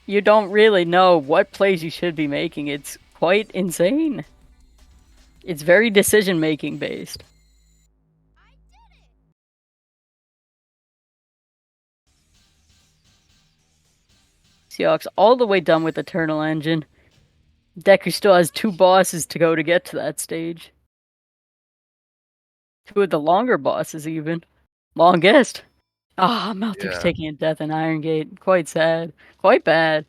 you don't really know what plays you should be making. It's quite insane. It's very decision-making based. Seahawks all the way done with Eternal Engine. Deku still has 2 bosses to go to get to that stage. 2 of the longer bosses, even. Longest. Ah, Melters taking a death in Iron Gate. Quite sad. Quite bad.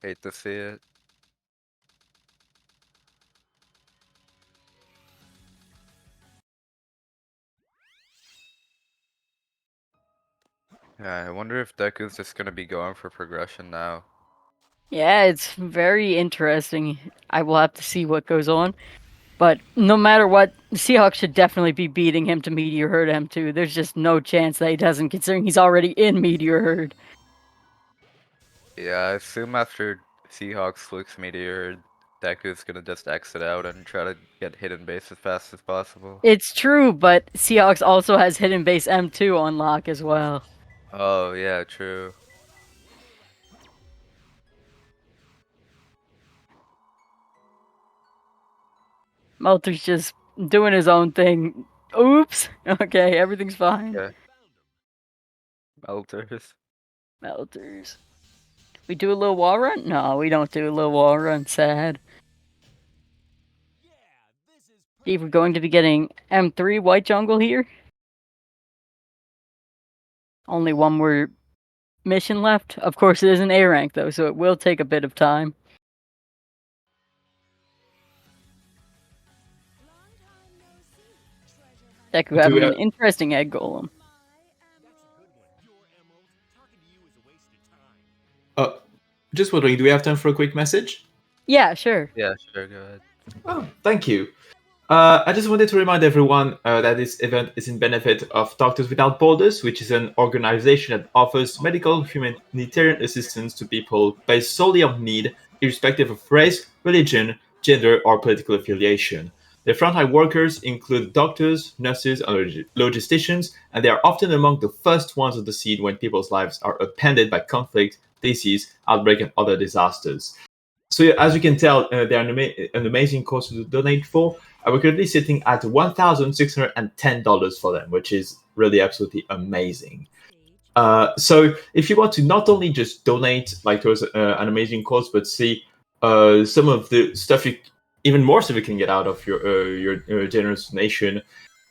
Hate to see it. Yeah, I wonder if Deku's just gonna be going for progression now. Yeah, it's very interesting. I will have to see what goes on. But no matter what, the Seahawks should definitely be beating him to Meteor Herd M2. There's just no chance that he doesn't, considering he's already in Meteor Herd. Yeah, I assume after Seahawks looks Meteor, Deku's gonna just exit out and try to get Hidden Base as fast as possible. It's true, but Seahawks also has Hidden Base M2 on lock as well. Oh, yeah, true. Melter's just doing his own thing. Oops. Okay, everything's fine. Yeah. Meltrs. Melters. We do a little wall run? No, we don't do a little wall run. Sad. Steve, we're going to be getting M3 white jungle here. Only one more mission left. Of course, it is an A rank though, so it will take a bit of time. Deku having an interesting egg golem. Just wondering, do we have time for a quick message? Yeah, sure. Yeah, sure, go ahead. Oh, thank you. I just wanted to remind everyone that this event is in benefit of Doctors Without Borders, which is an organization that offers medical humanitarian assistance to people based solely on need, irrespective of race, religion, gender, or political affiliation. Their frontline workers include doctors, nurses, and logisticians, and they are often among the first ones on the scene when people's lives are upended by conflict, disease, outbreak, and other disasters. So as you can tell, they're an amazing cause to donate for. We're currently sitting at $1,610 for them, which is really absolutely amazing. So if you want to not only just donate like towards an amazing cause, but see some of the stuff even more so you can get out of your generous donation,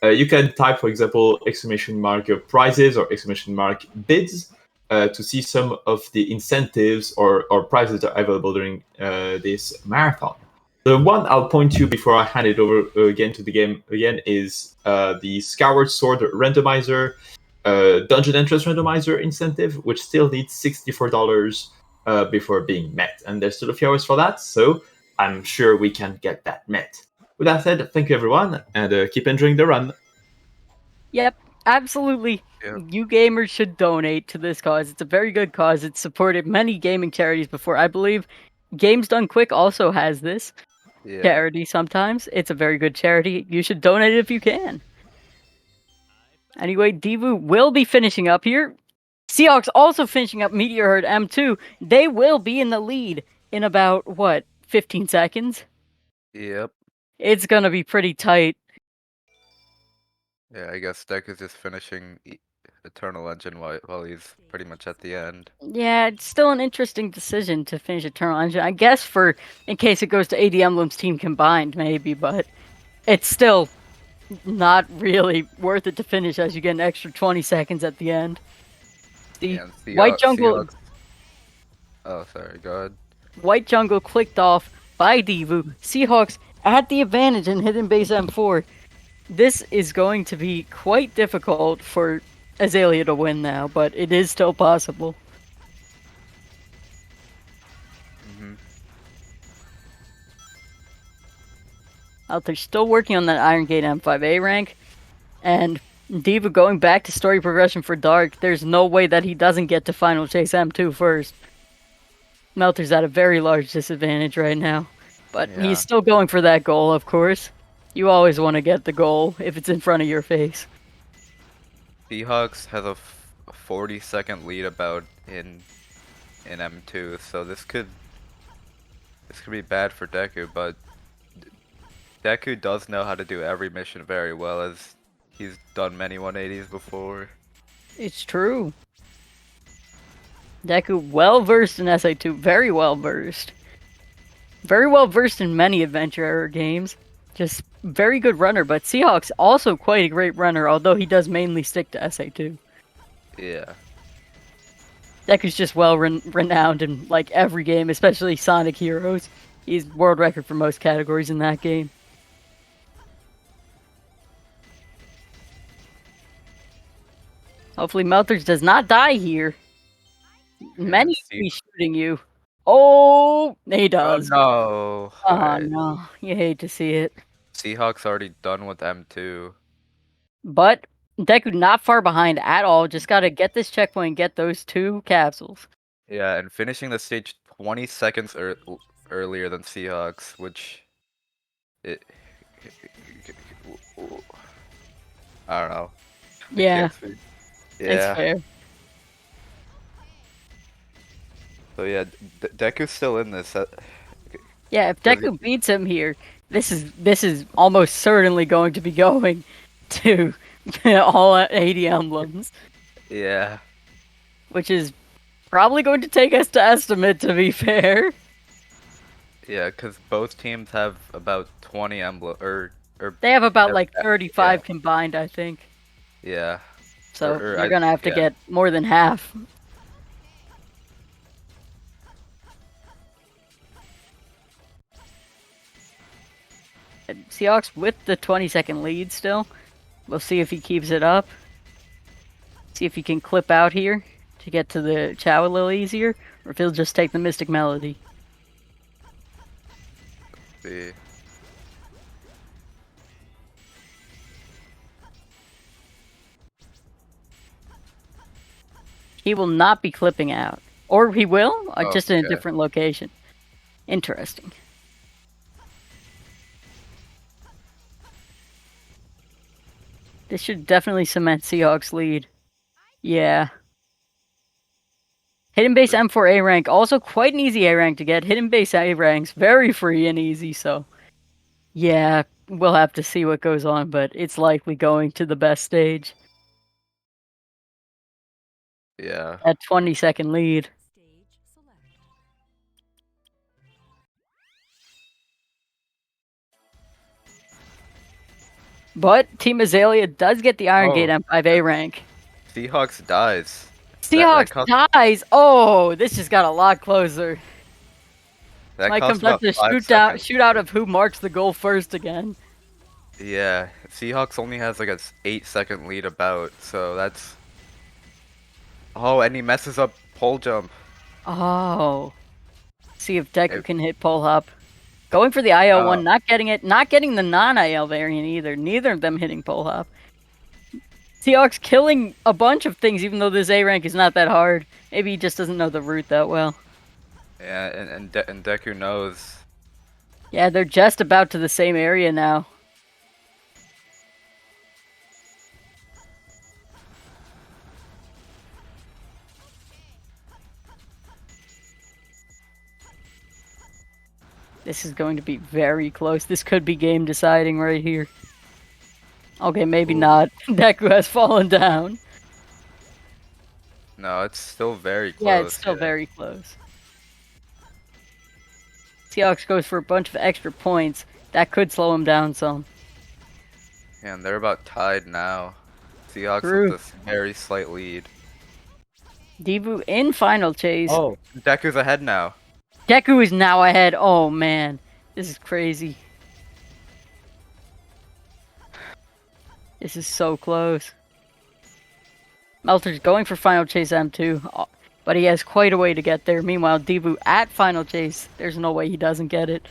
you can type, for example, exclamation mark prizes or exclamation mark bids to see some of the incentives or prizes that are available during this marathon. The one I'll point to before I hand it over again to the game again is the Skyward Sword Randomizer Dungeon Entrance Randomizer incentive, which still needs $64 before being met. And there's still a few hours for that, so I'm sure we can get that met. With that said, thank you everyone, and keep enjoying the run. Yep, absolutely. Yep. You gamers should donate to this cause. It's a very good cause. It's supported many gaming charities before. I believe Games Done Quick also has this charity sometimes. It's a very good charity. You should donate it if you can. Anyway, deevoo will be finishing up here. Seahawks also finishing up Meteor Herd M2. They will be in the lead in about, 15 seconds? Yep. It's gonna be pretty tight. Yeah, I guess Deck is just finishing Eternal Engine while he's pretty much at the end. Yeah, it's still an interesting decision to finish Eternal Engine. I guess in case it goes to AD Emblem's team combined, maybe, but it's still not really worth it to finish as you get an extra 20 seconds at the end. The And White Jungle... Seahawks... Oh, sorry, go ahead. White Jungle clicked off by deevoo. Seahawks at the advantage in Hidden Base M4. This is going to be quite difficult for Azalea to win now, but it is still possible. Meltrs still working on that Iron Gate M5A rank, and deevoo going back to story progression for Dark. There's no way that he doesn't get to Final Chase M2 first. Meltrs at a very large disadvantage right now, but he's still going for that goal, of course. You always want to get the goal if it's in front of your face. Seahawks has a 40-second lead about in M2, so this could be bad for Deku, but Deku does know how to do every mission very well, as he's done many 180s before. It's true. Deku well versed in SA2, very well versed. Very well versed in many adventure era games. Just very good runner, but Seahawks also quite a great runner, although he does mainly stick to SA2. Yeah. Deku's just well renowned in like every game, especially Sonic Heroes. He's world record for most categories in that game. Hopefully Meltrs does not die here. Many be shooting you. Oh, he does. Oh, no. Oh, no. You hate to see it. Seahawks already done with M2. But Deku not far behind at all. Just gotta get this checkpoint and get those 2 capsules. Yeah, and finishing the stage 20 seconds earlier than Seahawks, which... I don't know. Yeah. Yeah. It's fair. So yeah, Deku's still in this. Yeah, if Deku beats him here, this is almost certainly going to be going to all 80 emblems. Yeah. Which is probably going to take us to estimate, to be fair. Yeah, because both teams have about 20 emblem or they have about like 35 combined, I think. Yeah. So you're gonna have to get more than half. And Seahawks with the 20-second lead still. We'll see if he keeps it up. See if he can clip out here to get to the Chow a little easier, or if he'll just take the Mystic Melody. Let's see. He will not be clipping out. Or he will, just in a different location. Interesting. This should definitely cement Seahawks' lead. Yeah. Hidden Base M4 A rank, also quite an easy A rank to get. Hidden Base A ranks, very free and easy, so... Yeah, we'll have to see what goes on, but it's likely going to the best stage. Yeah. At 20-second lead. But Team Azalea does get the Iron Gate Oh. M5A rank. Seahawks dies. Seahawks cost, dies. Oh, this just got a lot closer. that Might come cost down about to 5 seconds. shootout of who marks the goal first again. Yeah, Seahawks only has like a 8-second lead about, so that's. Oh, and he messes up pole jump. Oh. See if Deku It- can hit pole hop. Going for the IL one, Oh. not getting it. Not getting the non-IL variant either. Neither of them hitting pole hop. Seahawks killing a bunch of things, even though this A rank is not that hard. Maybe he just doesn't know the route that well. Yeah, and Deku knows. Yeah, they're just about to the same area now. This is going to be very close. This could be game deciding right here. Okay, maybe Ooh. not. Deku has fallen down. No, it's still very close. Yeah, it's still very close. Seahawks goes for a bunch of extra points. That could slow him down some. Yeah, and they're about tied now. Seahawks True. with this very slight lead. deevoo in final chase. Oh, Deku's ahead now. Deku is now ahead. Oh man, this is crazy. This is so close. Melters going for final chase M2, but he has quite a way to get there. Meanwhile, deevoo at final chase. There's no way he doesn't get it.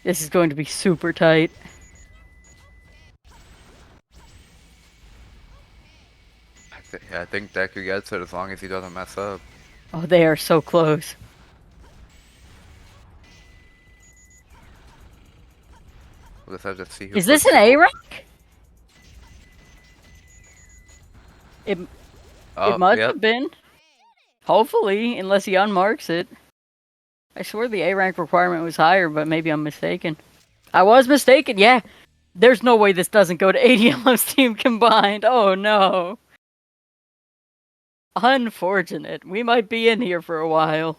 This is going to be super tight. I think Deku gets it as long as he doesn't mess up. Oh, they are so close. We'll just have to see who. Is this puts an it- A rank? It Oh, must yep. have been. Hopefully, unless he unmarks it. I swear the A rank requirement was higher, but maybe I'm mistaken. I was mistaken, yeah. There's no way this doesn't go to ADLM's team combined. Oh no. Unfortunate. We might be in here for a while.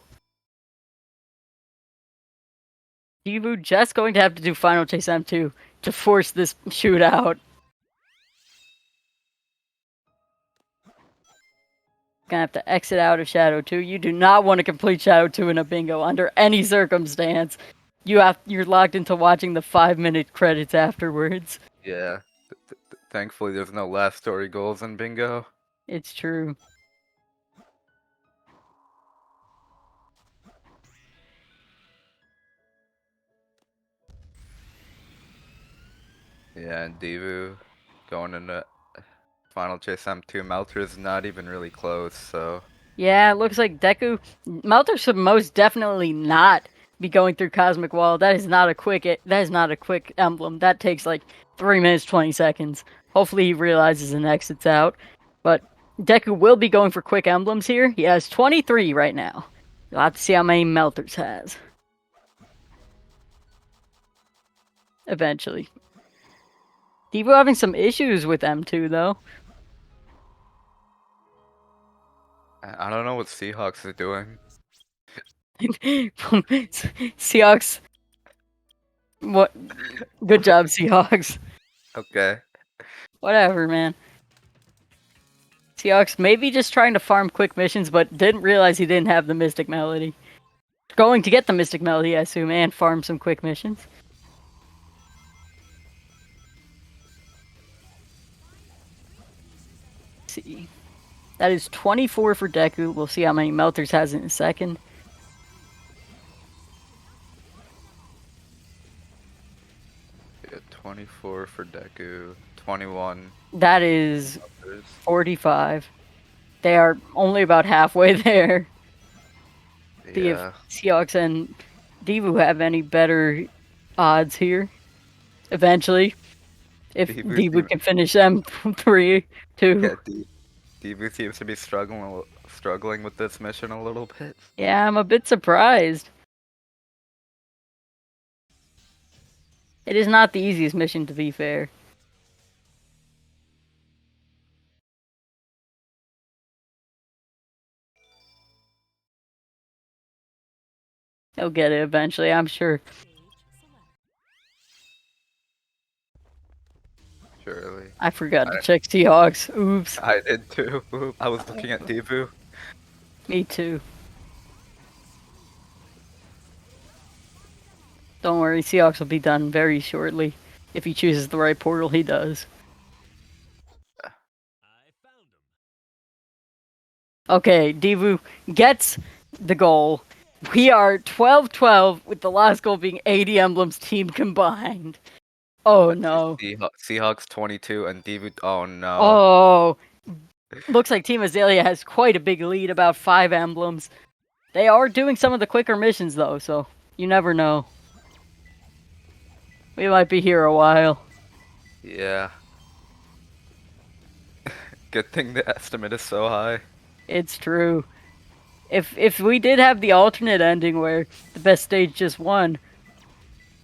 deevoo just going to have to do final chase M2 to force this shootout. Gonna have to exit out of Shadow 2. You do not want to complete Shadow 2 in a bingo under any circumstance. You're locked into watching the 5-minute credits afterwards. Yeah. Thankfully, there's no last story goals in bingo. It's true. Yeah, and deevoo going into final chase M2. Meltrs not even really close, so. Yeah, it looks like Deku. Melter should most definitely not be going through Cosmic Wall. That is not a quick emblem. That takes like 3 minutes 20 seconds. Hopefully he realizes and exits out. But Deku will be going for quick emblems here. He has 23 right now. You'll have to see how many Melters has. Eventually. deevoo having some issues with M2 though. I don't know what Seahawks are doing. Seahawks. What? Good job, Seahawks. Okay. Whatever, man. Seahawks maybe just trying to farm quick missions, but didn't realize he didn't have the Mystic Melody. Going to get the Mystic Melody, I assume, and farm some quick missions. Let's see. That is 24 for Deku. We'll see how many Melters has in a second. Yeah, 24 for Deku. 21. That is Melters. 45. They are only about halfway there. See if Yeah. Seahawks and deevoo have any better odds here. Eventually. If deevoo deevoo seem- can finish M3, 2. Yeah, deevoo seems to be struggling with this mission a little bit. Yeah, I'm a bit surprised. It is not the easiest mission, to be fair. He'll get it eventually, I'm sure. Stage select. Surely. I forgot to check Seahawks. Oops. I did too. Oop, I was looking at deevoo. Me too. Don't worry, Seahawks will be done very shortly. If he chooses the right portal, he does. Okay, deevoo gets the goal. We are 12-12 with the last goal being 80 emblems team combined. Oh no. Seahawks 22 and deevoo. Oh no. Oh. Looks like Team Azalea has quite a big lead, about 5 emblems. They are doing some of the quicker missions though, so you never know. We might be here a while. Yeah. Good thing the estimate is so high. It's true. If we did have the alternate ending where the best stage just won,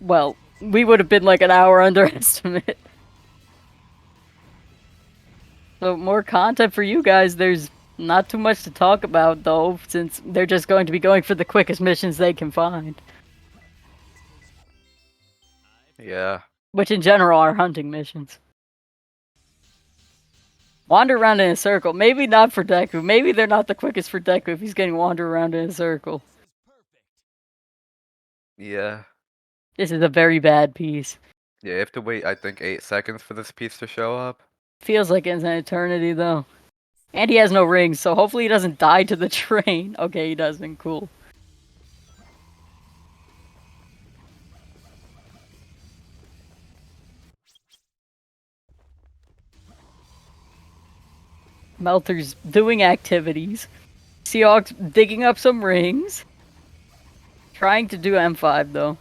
well, we would have been like an hour underestimate. So more content for you guys. There's not too much to talk about though, since they're just going to be going for the quickest missions they can find. Yeah. Which in general are hunting missions. Wander around in a circle. Maybe not for Deku. Maybe they're not the quickest for Deku if he's getting wander around in a circle. Yeah. This is a very bad piece. Yeah, you have to wait, I think, 8 seconds for this piece to show up. Feels like it's an eternity though. And he has no rings, so hopefully he doesn't die to the train. Okay, he doesn't. Cool. Meltrs doing activities. Seahawks digging up some rings. Trying to do M5 though.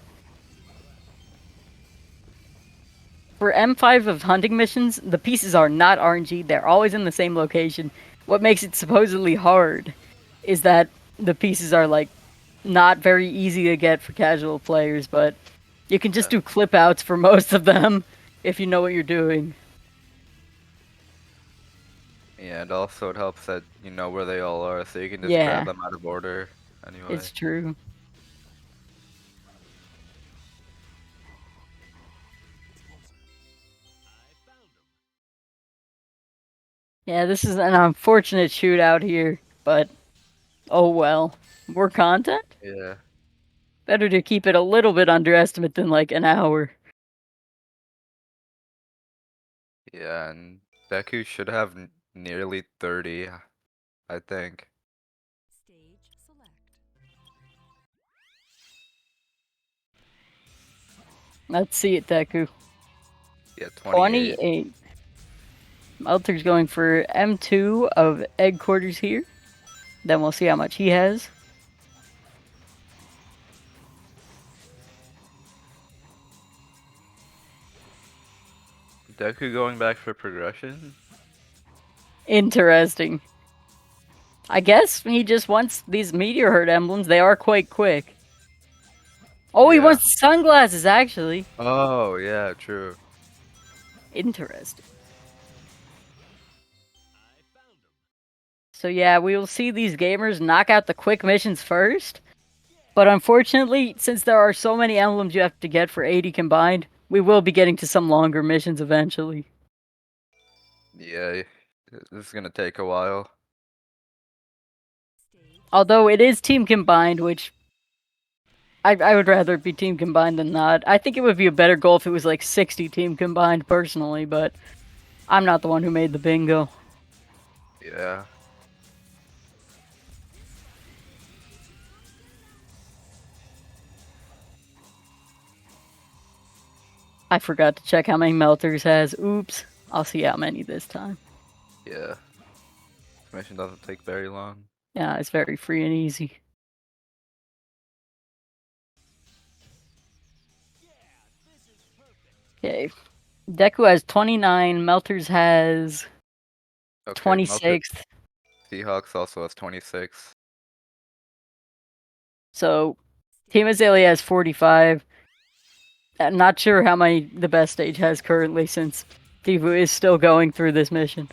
For M5 of hunting missions, the pieces are not RNG. They're always in the same location. What makes it supposedly hard is that the pieces are like not very easy to get for casual players, but you can just do clip outs for most of them if you know what you're doing. Yeah, and also it helps that you know where they all are, so you can just Yeah. grab them out of order anyway. It's true. Yeah, this is an unfortunate shootout here, but oh well. More content? Yeah. Better to keep it a little bit underestimate than like an hour. Yeah, and Deku should have nearly 30, I think. Stage select. Let's see it, Deku. Yeah, 28. 28. Melter's going for M2 of egg quarters here. Then we'll see how much he has. Deku going back for progression? Interesting. I guess he just wants these meteor herd emblems. They are quite quick. Oh, he Yeah. wants sunglasses, actually. Oh, yeah, true. Interesting. So yeah, we will see these gamers knock out the quick missions first. But unfortunately, since there are so many emblems you have to get for 80 combined, we will be getting to some longer missions eventually. Yeah, this is gonna take a while. Stage Although it is team combined, which I would rather it be team combined than not. I think it would be a better goal if it was like 60 team combined personally, but I'm not the one who made the bingo. Yeah. I forgot to check how many Melters has. Oops. I'll see how many this time. Yeah. This mission doesn't take very long. Yeah, it's very free and easy. Okay. Deku has 29, Melters has Okay, 26. Seahawks also has 26. So Team Azalea has 45. I'm not sure how many the best stage has currently since deevoo is still going through this mission.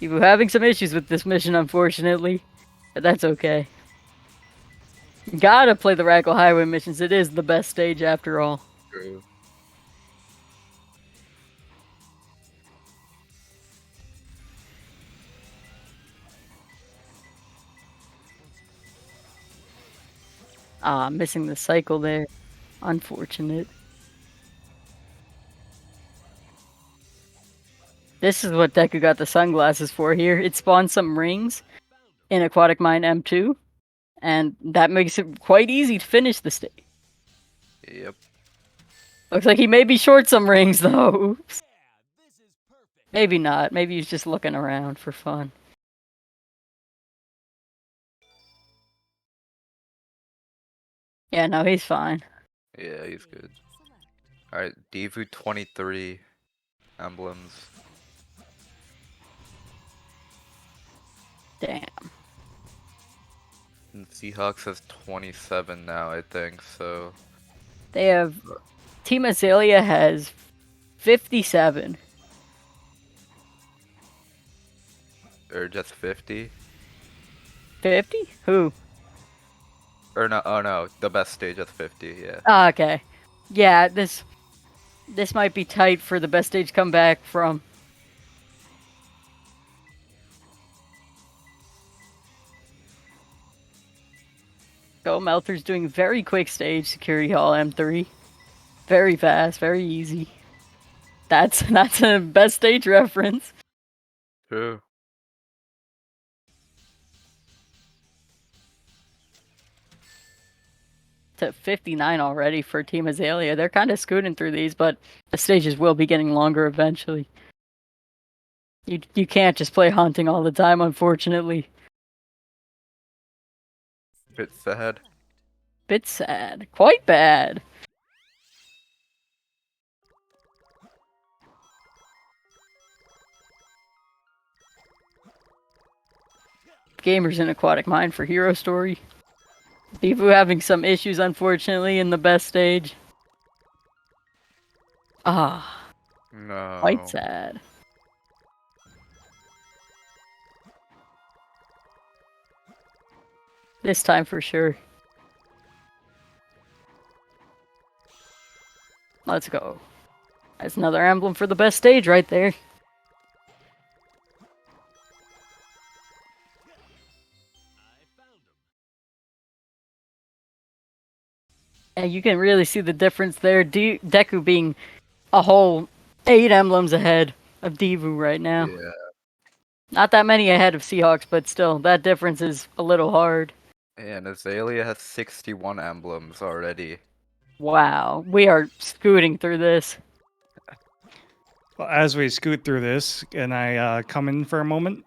deevoo having some issues with this mission, unfortunately, but that's okay. Gotta play the Radical Highway missions. It is the best stage after all. True. Ah, missing the cycle there. Unfortunate. This is what Deku got the sunglasses for here. It spawns some rings in Aquatic Mine M2, and that makes it quite easy to finish the stage. Yep. Looks like he may be short some rings, though. Oops. Maybe not. Maybe he's just looking around for fun. Yeah, no, he's fine. Yeah, he's good. Alright, deevoo 23 emblems. Damn. And Seahawks has 27 now, I think, so... They have... Team Azalea has 57. Or just 50? 50? Who? Or no, oh no, ThaBesStage has 50, yeah. Ah, okay. Yeah, this might be tight for the best stage comeback from... Go Meltrs doing very quick stage security hall M3. Very fast, very easy. That's a best stage reference. True. To 59 already for Team Azalea. They're kind of scooting through these, but the stages will be getting longer eventually. You can't just play hunting all the time, unfortunately. Bit sad. Bit sad. Quite bad. Gamers in Aquatic Mine for Hero Story. deevoo having some issues, unfortunately, in the best stage. Ah, No. quite sad. This time for sure. Let's go. That's another emblem for the best stage right there. And you can really see the difference there. Deku being a whole 8 emblems ahead of deevoo right now. Yeah. Not that many ahead of Seahawks, but still, that difference is a little hard. And Azalea has 61 emblems already. Wow, we are scooting through this. Well, as we scoot through this, can I come in for a moment?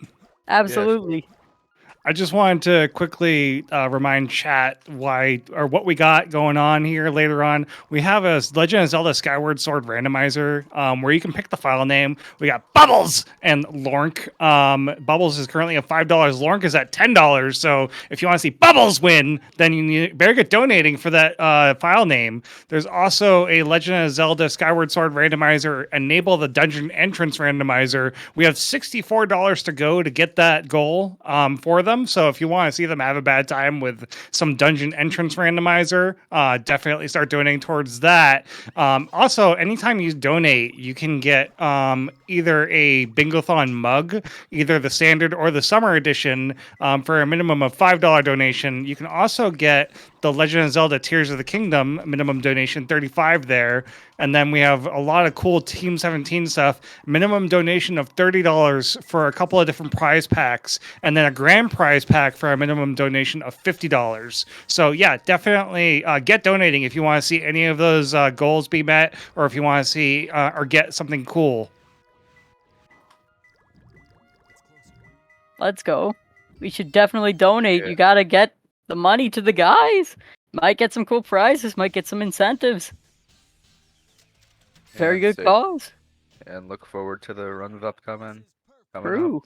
Absolutely. I just wanted to quickly remind chat what we got going on here later on. We have a Legend of Zelda Skyward Sword randomizer where you can pick the file name. We got Bubbles and Lork. Bubbles is currently at $5. Lork is at $10. So if you want to see Bubbles win, then you better get donating for that file name. There's also a Legend of Zelda Skyward Sword randomizer. Enable the dungeon entrance randomizer. We have $64 to go to get that goal for them. So if you want to see them have a bad time with some dungeon entrance randomizer, definitely start donating towards that. Also, anytime you donate, you can get either a Bingothon mug, either the standard or the summer edition, for a minimum of $5 donation. You can also get the Legend of Zelda Tears of the Kingdom, minimum donation $35 there. And then we have a lot of cool Team 17 stuff. Minimum donation of $30 for a couple of different prize packs, and then a grand prize pack for a minimum donation of $50. So yeah, definitely get donating if you want to see any of those goals be met, or if you want to see or get something cool. Let's go. We should definitely donate. Yeah. You gotta get the money to the guys. Might get some cool prizes, might get some incentives. Very good sick. cause. And look forward to the runs coming up. True.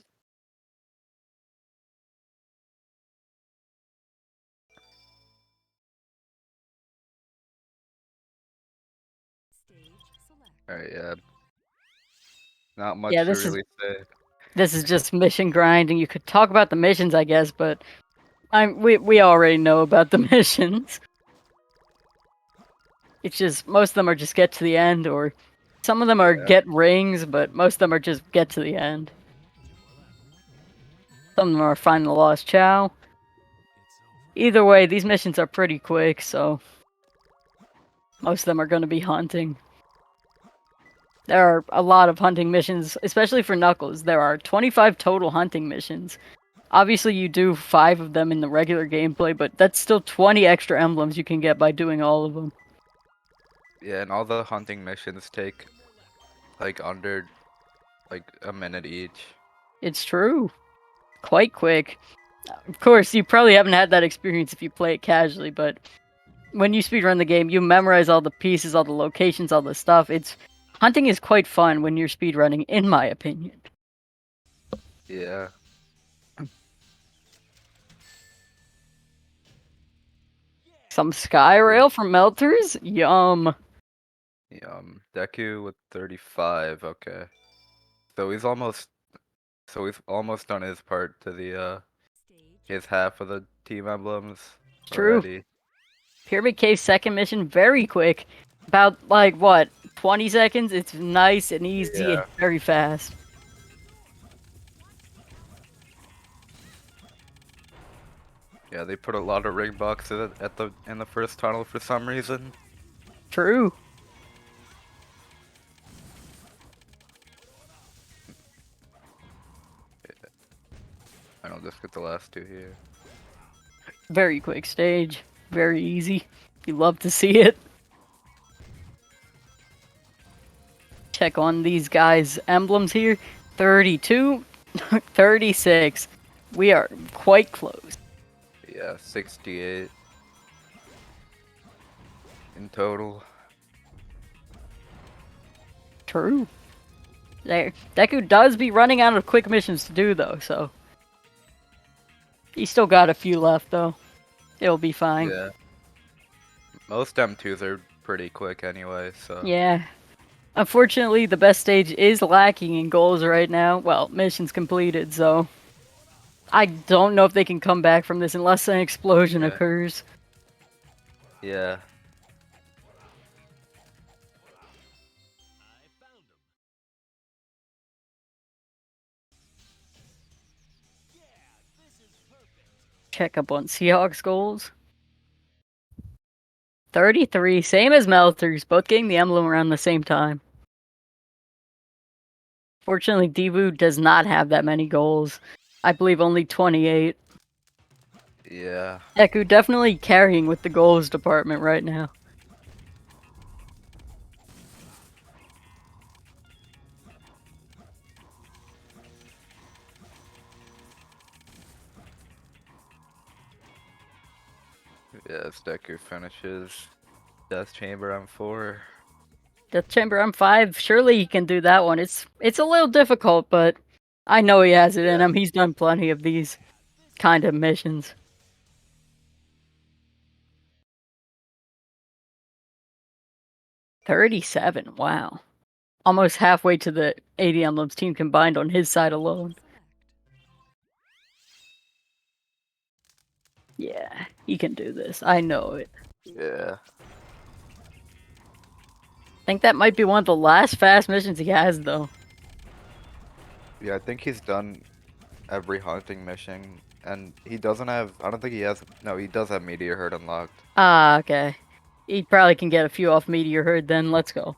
Stage select. Alright, yeah. Not much Yeah, to this is- really say. This is just mission grinding. You could talk about the missions, I guess, but we already know about the missions. It's just most of them are just get to the end, or some of them are Yeah. get rings, but most of them are just get to the end. Some of them are find the lost Chow. Either way, these missions are pretty quick, so most of them are going to be hunting. There are a lot of hunting missions, especially for Knuckles. There are 25 total hunting missions. Obviously, you do 5 of them in the regular gameplay, but that's still 20 extra emblems you can get by doing all of them. Yeah, and all the hunting missions take like under like a minute each. It's true. Quite quick. Of course, you probably haven't had that experience if you play it casually, but when you speedrun the game, you memorize all the pieces, all the locations, all the stuff. Hunting is quite fun when you're speedrunning, in my opinion. Yeah. Some sky rail from Meltrs? Yum. Deku with 35. Okay. So he's almost done his part to the his half of the team emblems True. already. Pyramid Cave second mission, very quick. About, like, what, 20 seconds? It's nice and easy and Yeah. very fast. Yeah, they put a lot of ring boxes in the first tunnel for some reason. True. And I'll just get the last 2 here. Very quick stage. Very easy. You love to see it. Check on these guys' emblems here. 32, 36. We are quite close. Yeah, 68 in total. True. There. Deku does be running out of quick missions to do, though, so. He's still got a few left, though. It'll be fine. Yeah. Most M2s are pretty quick anyway, so. Yeah. Unfortunately, the best stage is lacking in goals right now. Well, missions completed, so. I don't know if they can come back from this unless an explosion Yeah. occurs. Yeah. Check up on Seahawks goals. 33, same as Melters, both getting the emblem around the same time. Fortunately, deevoo does not have that many goals. I believe only 28. Yeah. Deku definitely carrying with the goals department right now. Yes, Deku finishes Death Chamber M4. Death Chamber M5, surely he can do that one. It's a little difficult, but I know he has it in Yeah. him. He's done plenty of these kind of missions. $37, wow. Almost halfway to the 80 emblems team combined on his side alone. Yeah, he can do this. I know it. Yeah. I think that might be one of the last fast missions he has, though. Yeah, I think he's done every hunting mission, and he doesn't have. I don't think he has. No, he does have Meteor Herd unlocked. Ah, okay. He probably can get a few off Meteor Herd then. Let's go.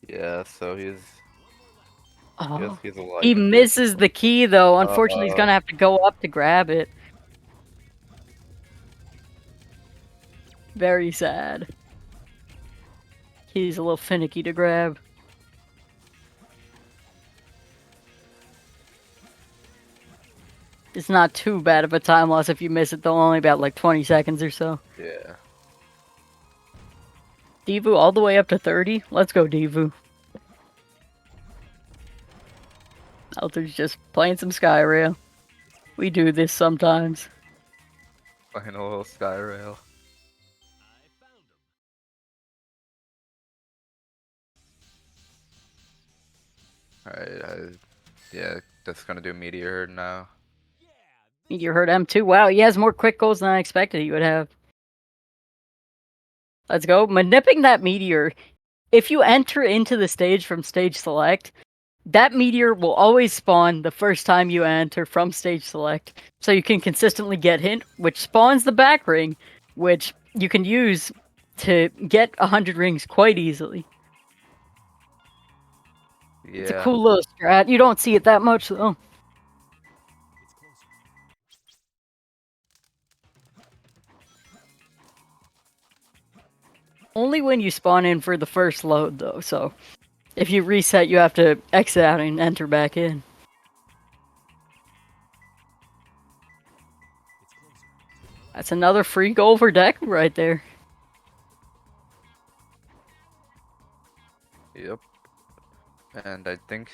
Yeah, so he's. Oh, He's alive. he misses the key, though. Unfortunately, he's going to have to go up to grab it. Very sad. He's a little finicky to grab. It's not too bad of a time loss if you miss it, though. Only about like 20 seconds or so. Yeah. deevoo all the way up to 30. Let's go, deevoo. Melters just playing some Skyrail. We do this sometimes. Playing a little Skyrail. Alright, yeah, just gonna do Meteor Herd now. You heard M2. Wow, he has more quick goals than I expected he would have. Let's go. Manipping that meteor. If you enter into the stage from stage select, That meteor will always spawn the first time you enter from stage select, so you can consistently get hint, which spawns the back ring, which you can use to get 100 rings quite easily. Yeah. It's a cool little strat. You don't see it that much though. Only when you spawn in for the first load though, so if you reset you have to exit out and enter back in. That's another free goal for Deku right there. Yep. And I think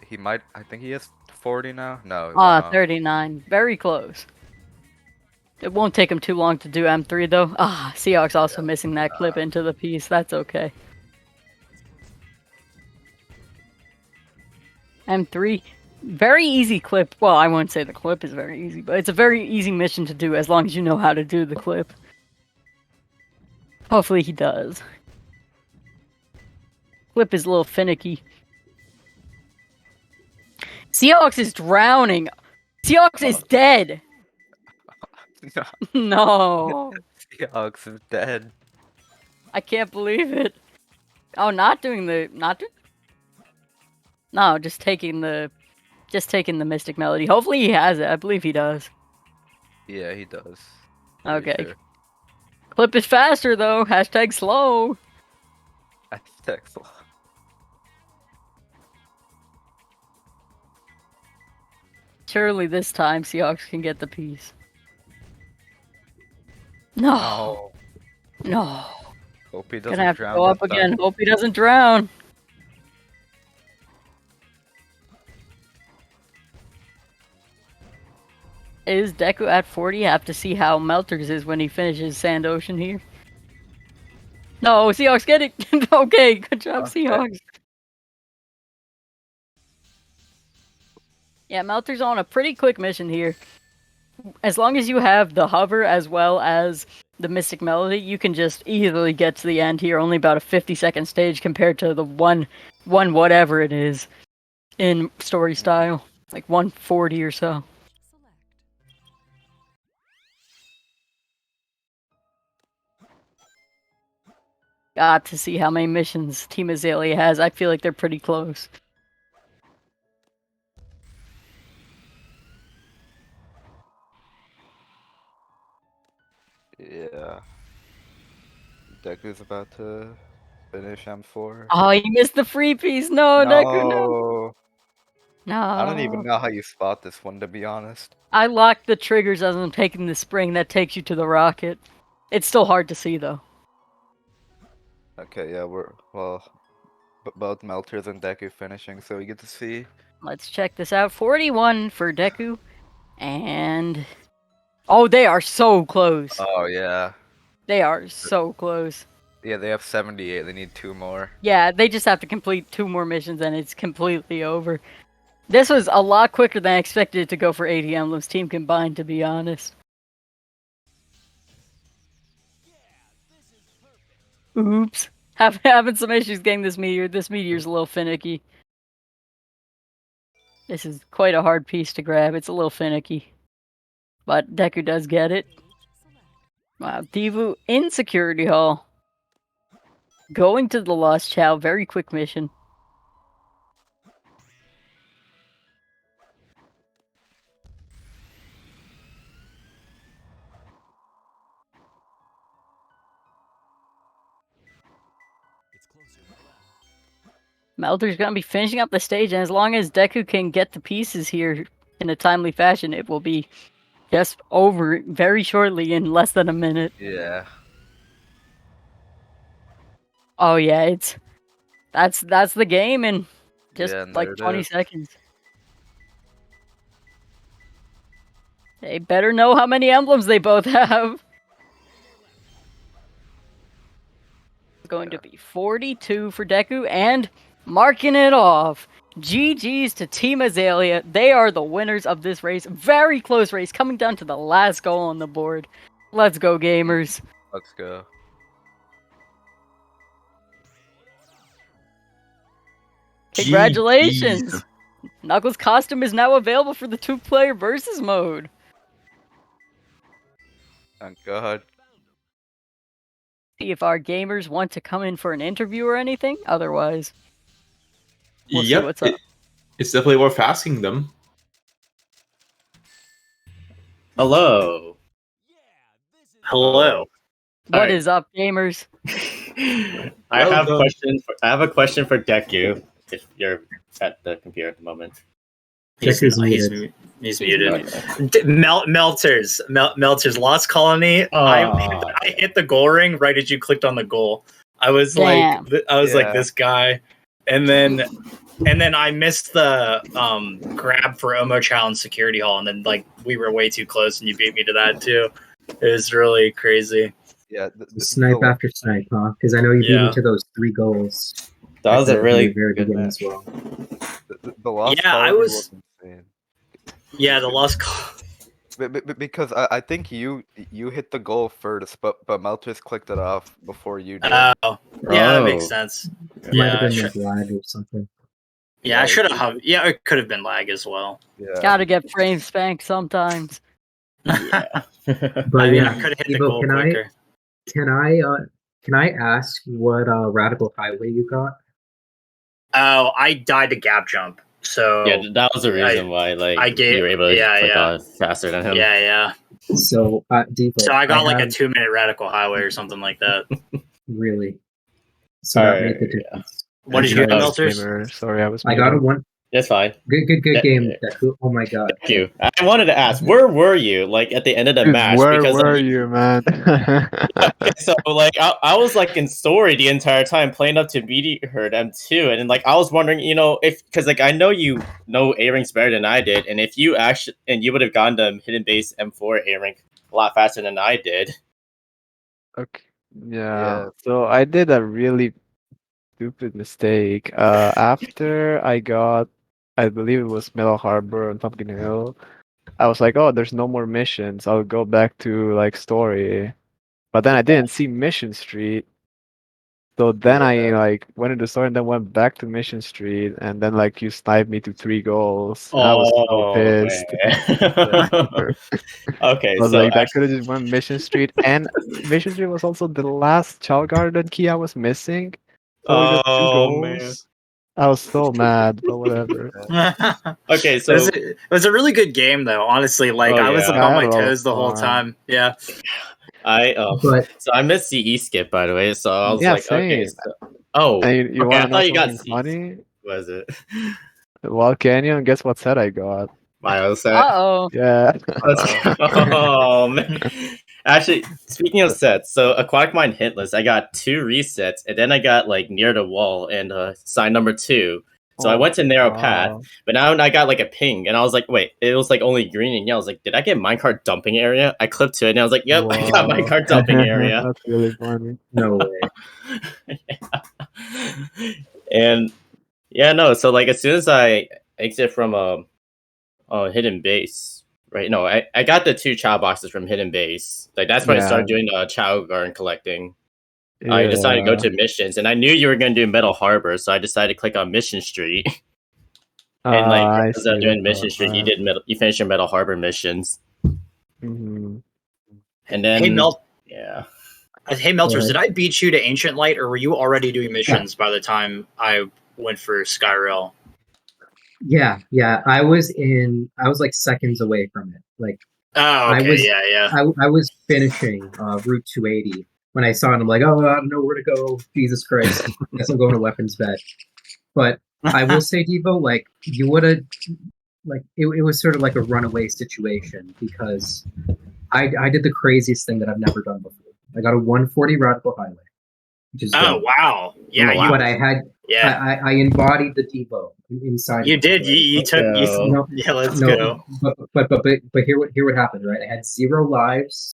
he might. I think he has 40 now. No. it went Ah, up. 39. Very close. It won't take him too long to do M3 though. Ah, Seahawks also missing that clip into the piece. That's okay. M3. Very easy clip. Well, I won't say the clip is very easy, but it's a very easy mission to do as long as you know how to do the clip. Hopefully he does. Clip is a little finicky. Seahawks is drowning. Seahawks is dead. No, No. Seahawks is dead. I can't believe it. Oh, not doing the No, just taking the Mystic Melody. Hopefully he has it. I believe he does. Yeah, he does. Pretty Okay. sure. Clip is faster though. Hashtag slow. Excellent. Surely this time Seahawks can get the piece. No. Oh, No. hope he doesn't Gonna have to drown go up this time. again. Hope he doesn't drown. Is Deku at 40? Have to see how Meltrs is when he finishes Sand Ocean here. No, Seahawks get it. Okay, good job, Okay. Seahawks. Yeah, Melters on a pretty quick mission here. As long as you have the hover as well as the Mystic Melody, you can just easily get to the end here. Only about a 50-second stage compared to the one whatever it is in story style, like 140 or so. Select. Got to see how many missions Team Azalea has. I feel like they're pretty close. Yeah. Deku's about to finish M4. Oh, you missed the free piece. No, Deku, no. No. No. I don't even know how you spot this one, to be honest. I locked the triggers as I'm taking the spring that takes you to the rocket. It's still hard to see though. Okay, yeah, both Melters and Deku finishing, so we get to see. Let's check this out. 41 for Deku. And... oh, they are so close. Oh, yeah. They are so close. Yeah, they have 78. They need 2 more. Yeah, they just have to complete 2 more missions and it's completely over. This was a lot quicker than I expected it to go for 80 emblems team combined, to be honest. Oops. Having some issues getting this meteor. This meteor's a little finicky. This is quite a hard piece to grab. It's a little finicky. But Deku does get it. Wow, deevoo in Security Hall. Going to the Lost Chow. Very quick mission. Melter's gonna be finishing up the stage, and as long as Deku can get the pieces here in a timely fashion, it will be just over very shortly in less than a minute. Yeah. Oh yeah, that's the game in just Yeah, and like there it 20 is. seconds. They better know how many emblems they both have. It's going to be 42 for Deku, and marking it off. GG's to Team Azalea. They are the winners of this race. Very close race, coming down to the last goal on the board. Let's go, gamers. Let's go. Congratulations! Knuckles' costume is now available for the 2-player versus mode. Thank God. See if our gamers want to come in for an interview or anything. Otherwise, we'll see what's up. It's definitely worth asking them. Hello. Hello. What is up, gamers? I Well have done. I have a question for Deku. If you're at the computer at the moment. He's muted. Melters Lost Colony. I hit the goal ring right as you clicked on the goal. I was Damn. like this guy, and then I missed the grab for Omo Challenge Security Hall, and then like we were way too close, and you beat me to that too. It was really crazy. Yeah. Snipe after snipe, huh? Because I know you beat me to those 3 goals. That was a really very good good game match. as well. The Lost Yeah, I Colony was- insane. Yeah, the Lost Colony. Because I think you hit the goal first, but Meltrs clicked it off before you did. Oh, yeah, that Oh. makes sense. It might Yeah, have I been should- like lag or something. Yeah, I should have. Yeah, it could have been lag as well. Yeah. Gotta get frame spanked sometimes. Yeah. But I mean, yeah, I could have hit the Evo, goal can quicker. can I ask what Radical Highway you got? Oh, I died to gap jump. So Yeah, that was the reason why you were able to click off faster than him. yeah. So Devo, So I got like have, a 2-minute radical highway or something like that. really. So that made the Alright, difference. What did you Sorry, get, I was Melters? Sorry, I was. I got a one That's fine. good Yeah, game. yeah. Deku. Oh my god. Thank you. I wanted to ask, where were you like at the end of the match? Where because were like, you, man? So like I was like in story the entire time playing up to meet her M2, and then, like I was wondering, if because like I know you know A ranks better than I did, and if you actually you would have gone to hidden base M4 A rank a lot faster than I did. Okay. Yeah. So I did a really stupid mistake. After I got, I believe it was Middle Harbor and Pumpkin Hill, I was like, oh, there's no more missions. I'll go back to like story. But then I didn't see Mission Street. So then I like went into story and then went back to Mission Street, and then like you sniped me to 3 goals. And I was so pissed. Man. Okay, I was so like, that could have just went Mission Street, and Mission Street was also the last Child Garden key I was missing. So I got 2 Oh, man. goals. I was so mad, but whatever. Okay, so it was a really good game, though. Honestly, like I was yeah. on I my had a lot of toes the whole fun. time. Yeah. But so I missed CE skip, by the way. So I was Yeah, like, okay. same. Oh, And you okay, I want to know thought you got something funny? was it? Well, Canyon, guess what set I got? My set. Uh-oh. Yeah. Oh man. Actually, speaking of sets, so Aquatic Mine Hitless, I got 2 resets, and then I got like near the wall and sign number 2. So I went to narrow path, but now I got like a ping, and I was like, wait, it was like only green and yellow. I was like, did I get minecart dumping area? I clipped to it, and I was like, yep, I got Wow. minecart dumping area. That's really funny. no way. Yeah. And yeah, no. So like as soon as I exit from hidden base, right? No, I got the 2 chow boxes from hidden base. Like that's when I started doing chow garden collecting. I decided to go to missions, and I knew you were going to do Metal Harbor, so I decided to click on Mission Street. And like as I was doing Mission Street, you finished your Metal Harbor missions, Mm-hmm. and then Hey, Melters, Right. did I beat you to Ancient Light, or were you already doing missions by the time I went for Skyrail? Yeah. I was like seconds away from it. Like Oh, okay, yeah. I was finishing Route 280 when I saw it. I'm like, oh, I don't know where to go. Jesus Christ! Guess I'm going to weapons bed. But I will say, Devo, like you would have, like it was sort of like a runaway situation because I did the craziest thing that I've never done before. I got a 140 radical highway, which is Oh, great. wow. Yeah, Wow. But I had yeah. I embodied the Devo inside. You of me, did. right? You took. No, Yeah, let's no, go. But here what happened, right? I had 0 lives.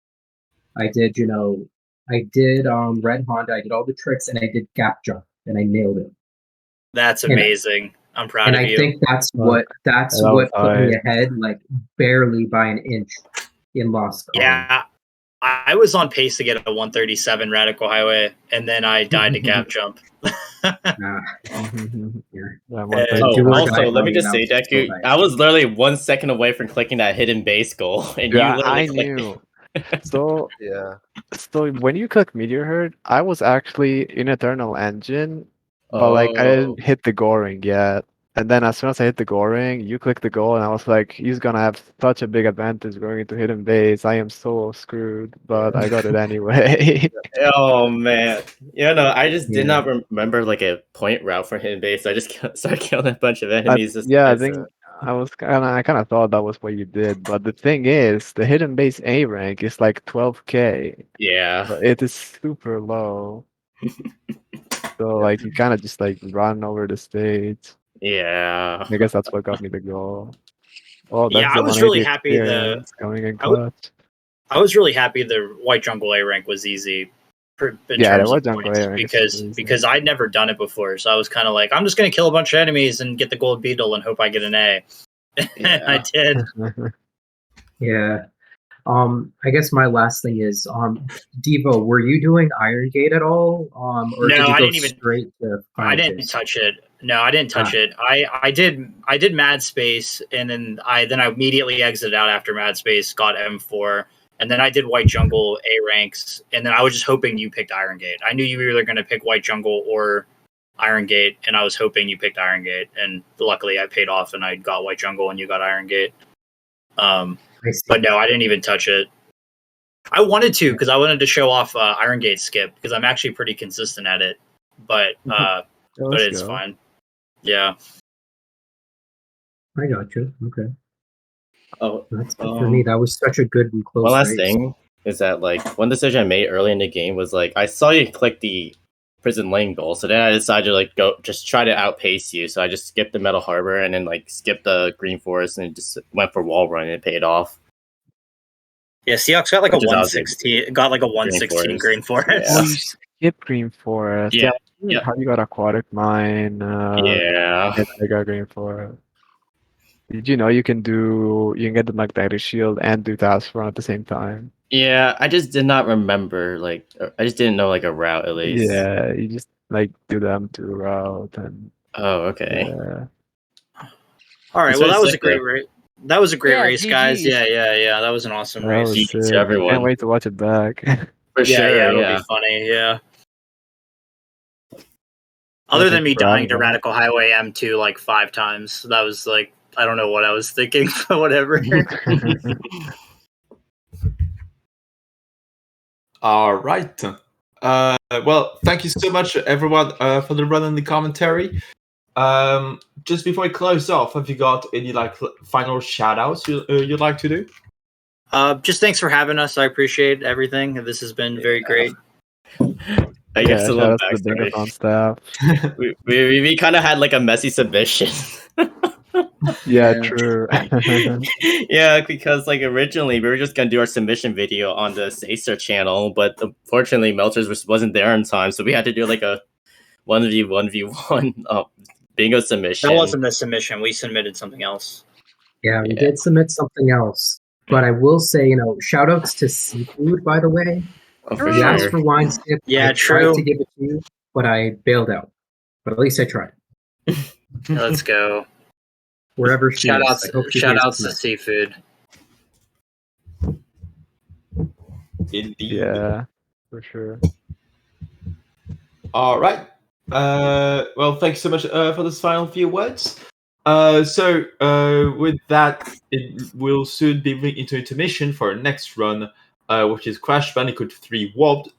I did Red Honda. I did all the tricks, and I did gap jump, and I nailed it. That's amazing. I'm proud And of I you. think that's what put me ahead, like barely by an inch in Lost Colony. Yeah, I was on pace to get a 137 Radical Highway, and then I died to gap jump. Yeah. Yeah, Oh, do or die also, let me running just say, out is so Deku, nice. I was literally 1 second away from clicking that hidden base goal, and you Yeah, literally I clicked knew. So, Yeah. so when you click Meteor Herd, I was actually in Eternal Engine, it. but like I Oh, didn't hit the Goring yet. And then as soon as I hit the Goring, you click the goal, and I was like, he's gonna have such a big advantage going into hidden base. I am so screwed, but I got it anyway. oh man. Yeah, no, I just did Yeah. not remember like a point route for hidden base. So I just started killing a bunch of I, enemies. yeah, I think I kind of thought that was what you did, but the thing is, the hidden base A rank is like 12K, yeah. but it is super low. So like you kind of just like run over the stage. Yeah. I guess that's what got me the goal. Oh, Yeah, that's I the was really 180 happy experience coming in I would- clutch. I was really happy the White Jungle A rank was easy in Yeah, the terms White of Jungle points A rank is because I'd never done it before, so I was kind of like, I'm just gonna kill a bunch of enemies and get the gold beetle and hope I get an A. And I did. Yeah. I guess my last thing is, Devo, were you doing Iron Gate at all? Or No, did you I go didn't even- straight to I Final didn't Chase? touch it. No, I didn't touch it. I did Mad Space, and then I immediately exited out after Mad Space, got M4, and then I did White Jungle A ranks, and then I was just hoping you picked Iron Gate. I knew you were either going to pick White Jungle or Iron Gate, and I was hoping you picked Iron Gate, and luckily I paid off and I got White Jungle and you got Iron Gate. I see. But no, I didn't even touch it. I wanted to because I wanted to show off Iron Gate skip because I'm actually pretty consistent at it, but but it's fine. Yeah. I got you. Okay. Oh, That's good for me. That was such a good and close one last race. thing is that like one decision I made early in the game was like I saw you click the prison lane goal, so then I decided to like go just try to outpace you. So I just skipped the Metal Harbor and then like skipped the Green Forest and just went for wall run and it paid off. Yeah, Seahawks got like Which a is obviously 116. Got like a 116 Green Forest. Oh, you skip Green Forest. Yeah. Yeah. How you got Aquatic Mine? Yeah. And I got Green Forest. Did you know you can get the Magnetic Shield and do Task Run at the same time? Yeah, I just did not remember like I just didn't know like a route at least. Yeah, you just like do them to route and. Oh, okay. Yeah. All right, It's well very that was a sick, great though. race. That was a great Yeah, race, guys. GGs. Yeah. That was an awesome That race. was GG to sick. everyone. Can't wait to watch it back. For yeah, sure, it'll yeah. be funny. Yeah. Other Like than a me dying to drama. Radical Highway M2 like 5 times, that was like I don't know what I was thinking, but whatever. All right. Well, thank you so much, everyone, for the run and the commentary. Just before we close off, have you got any like final shout-outs you'd like to do? Just thanks for having us. I appreciate everything. This has been very great. I guess a shout little out to the backstory. Bingothon staff. We kind of had like a messy submission. Yeah, true. Yeah, because like originally we were just gonna do our submission video on the Acer channel, but unfortunately Meltrs wasn't there in time, so we had to do like a 1v1 bingo submission. That wasn't the submission. We submitted something else. Yeah, we did submit something else. But I will say, shout outs to Seafood, by the way. Oh, for You asked sure. for wine skip. Yeah, I tried true. to give it to you, but I bailed out. But at least I tried. Let's go. Wherever she Shout is. outs, I hope she shout hears outs to tonight. Seafood. Indeed. Yeah, for sure. All right. Well, thank you so much for this final few words. So with that, we'll soon be moving into intermission for our next run, which is Crash Bandicoot 3 Warped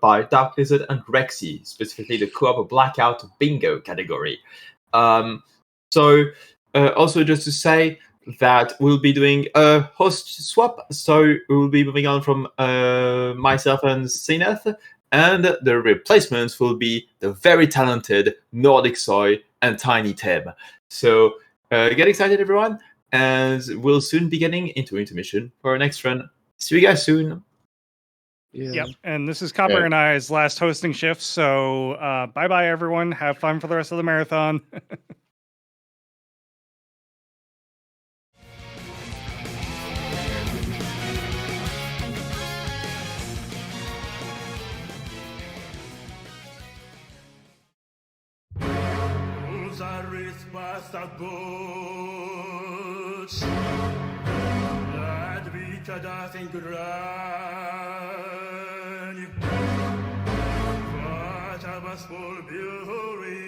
by Dark Lizard and Rexy, specifically the co-op Blackout Bingo category. So also just to say that we'll be doing a host swap, so we'll be moving on from myself and Zenith, and the replacements will be the very talented Nordic Soy and Tiny Tim. So get excited, everyone, and we'll soon be getting into intermission for our next run. See you guys soon. Yeah. Yep. And this is Copper and I's last hosting shift. So bye-bye, everyone. Have fun for the rest of the marathon. a resposta boas. Advicada sem grande. Vatabas por Bioris.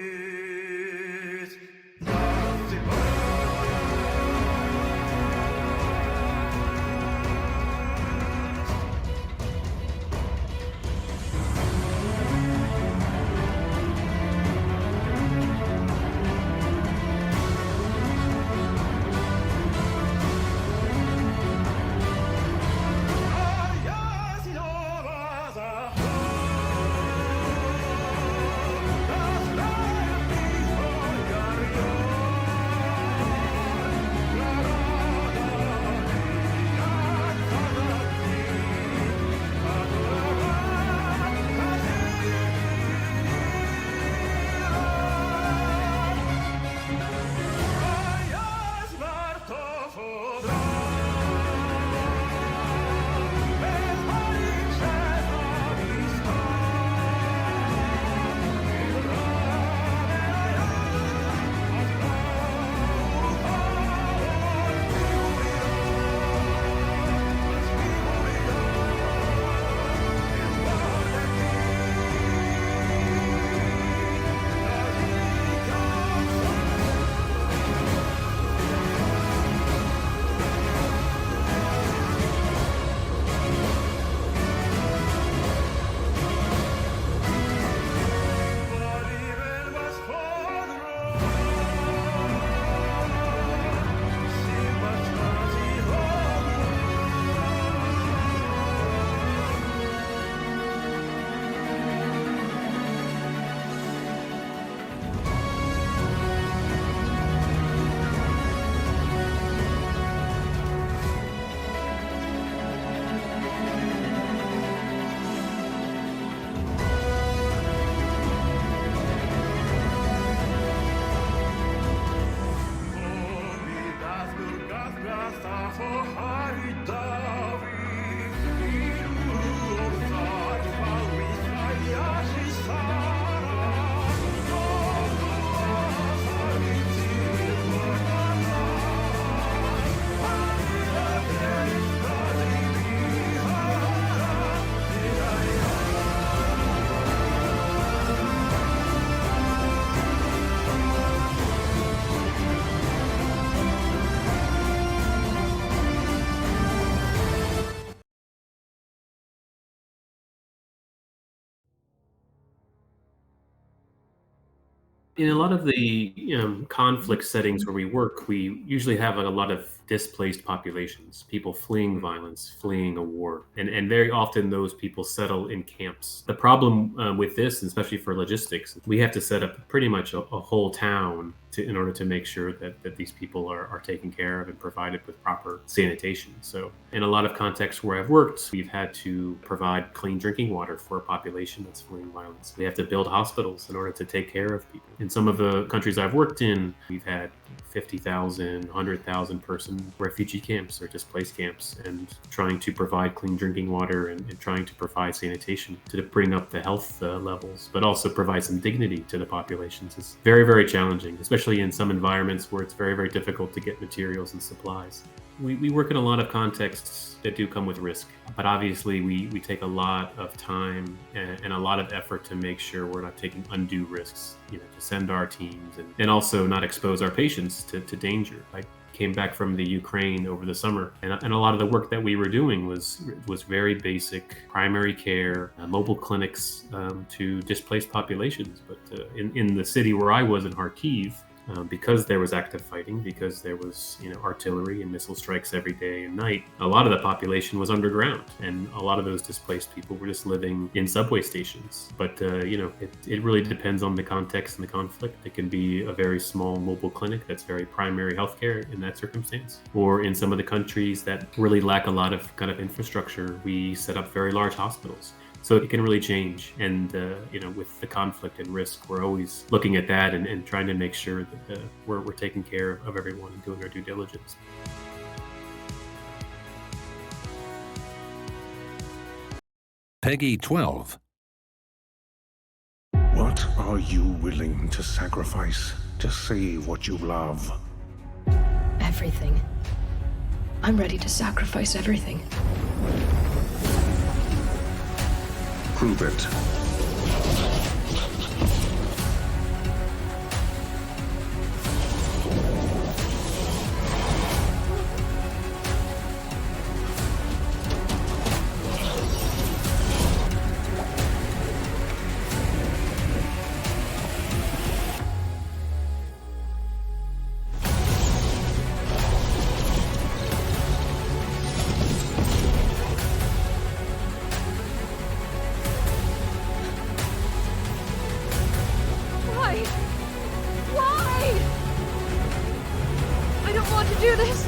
In a lot of the conflict settings where we work, we usually have a lot of displaced populations, people fleeing violence, fleeing a war, and very often those people settle in camps. The problem with this, especially for logistics, we have to set up pretty much a whole town in order to make sure that these people are taken care of and provided with proper sanitation. So in a lot of contexts where I've worked, we've had to provide clean drinking water for a population that's fleeing violence. We have to build hospitals in order to take care of people. In some of the countries I've worked in, we've had 50,000, 100,000 person refugee camps or displaced camps, and trying to provide clean drinking water and trying to provide sanitation to bring up the health levels, but also provide some dignity to the populations is very, very challenging, especially in some environments where it's very, very difficult to get materials and supplies. We work in a lot of contexts that do come with risk, but obviously we take a lot of time and a lot of effort to make sure we're not taking undue risks, to send our teams and also not expose our patients to danger. I came back from the Ukraine over the summer, and a lot of the work that we were doing was very basic primary care, mobile clinics to displaced populations. But in the city where I was in Kharkiv, because there was active fighting, because there was artillery and missile strikes every day and night, a lot of the population was underground, and a lot of those displaced people were just living in subway stations. But it really depends on the context and the conflict. It can be a very small mobile clinic that's very primary healthcare in that circumstance, or in some of the countries that really lack a lot of kind of infrastructure, we set up very large hospitals. So it can really change. And, with the conflict and risk, we're always looking at that and trying to make sure that we're taking care of everyone and doing our due diligence. Peggy 12. What are you willing to sacrifice to see what you love. Everything. I'm ready to sacrifice everything. Prove it. Why? Why? I don't want to do this.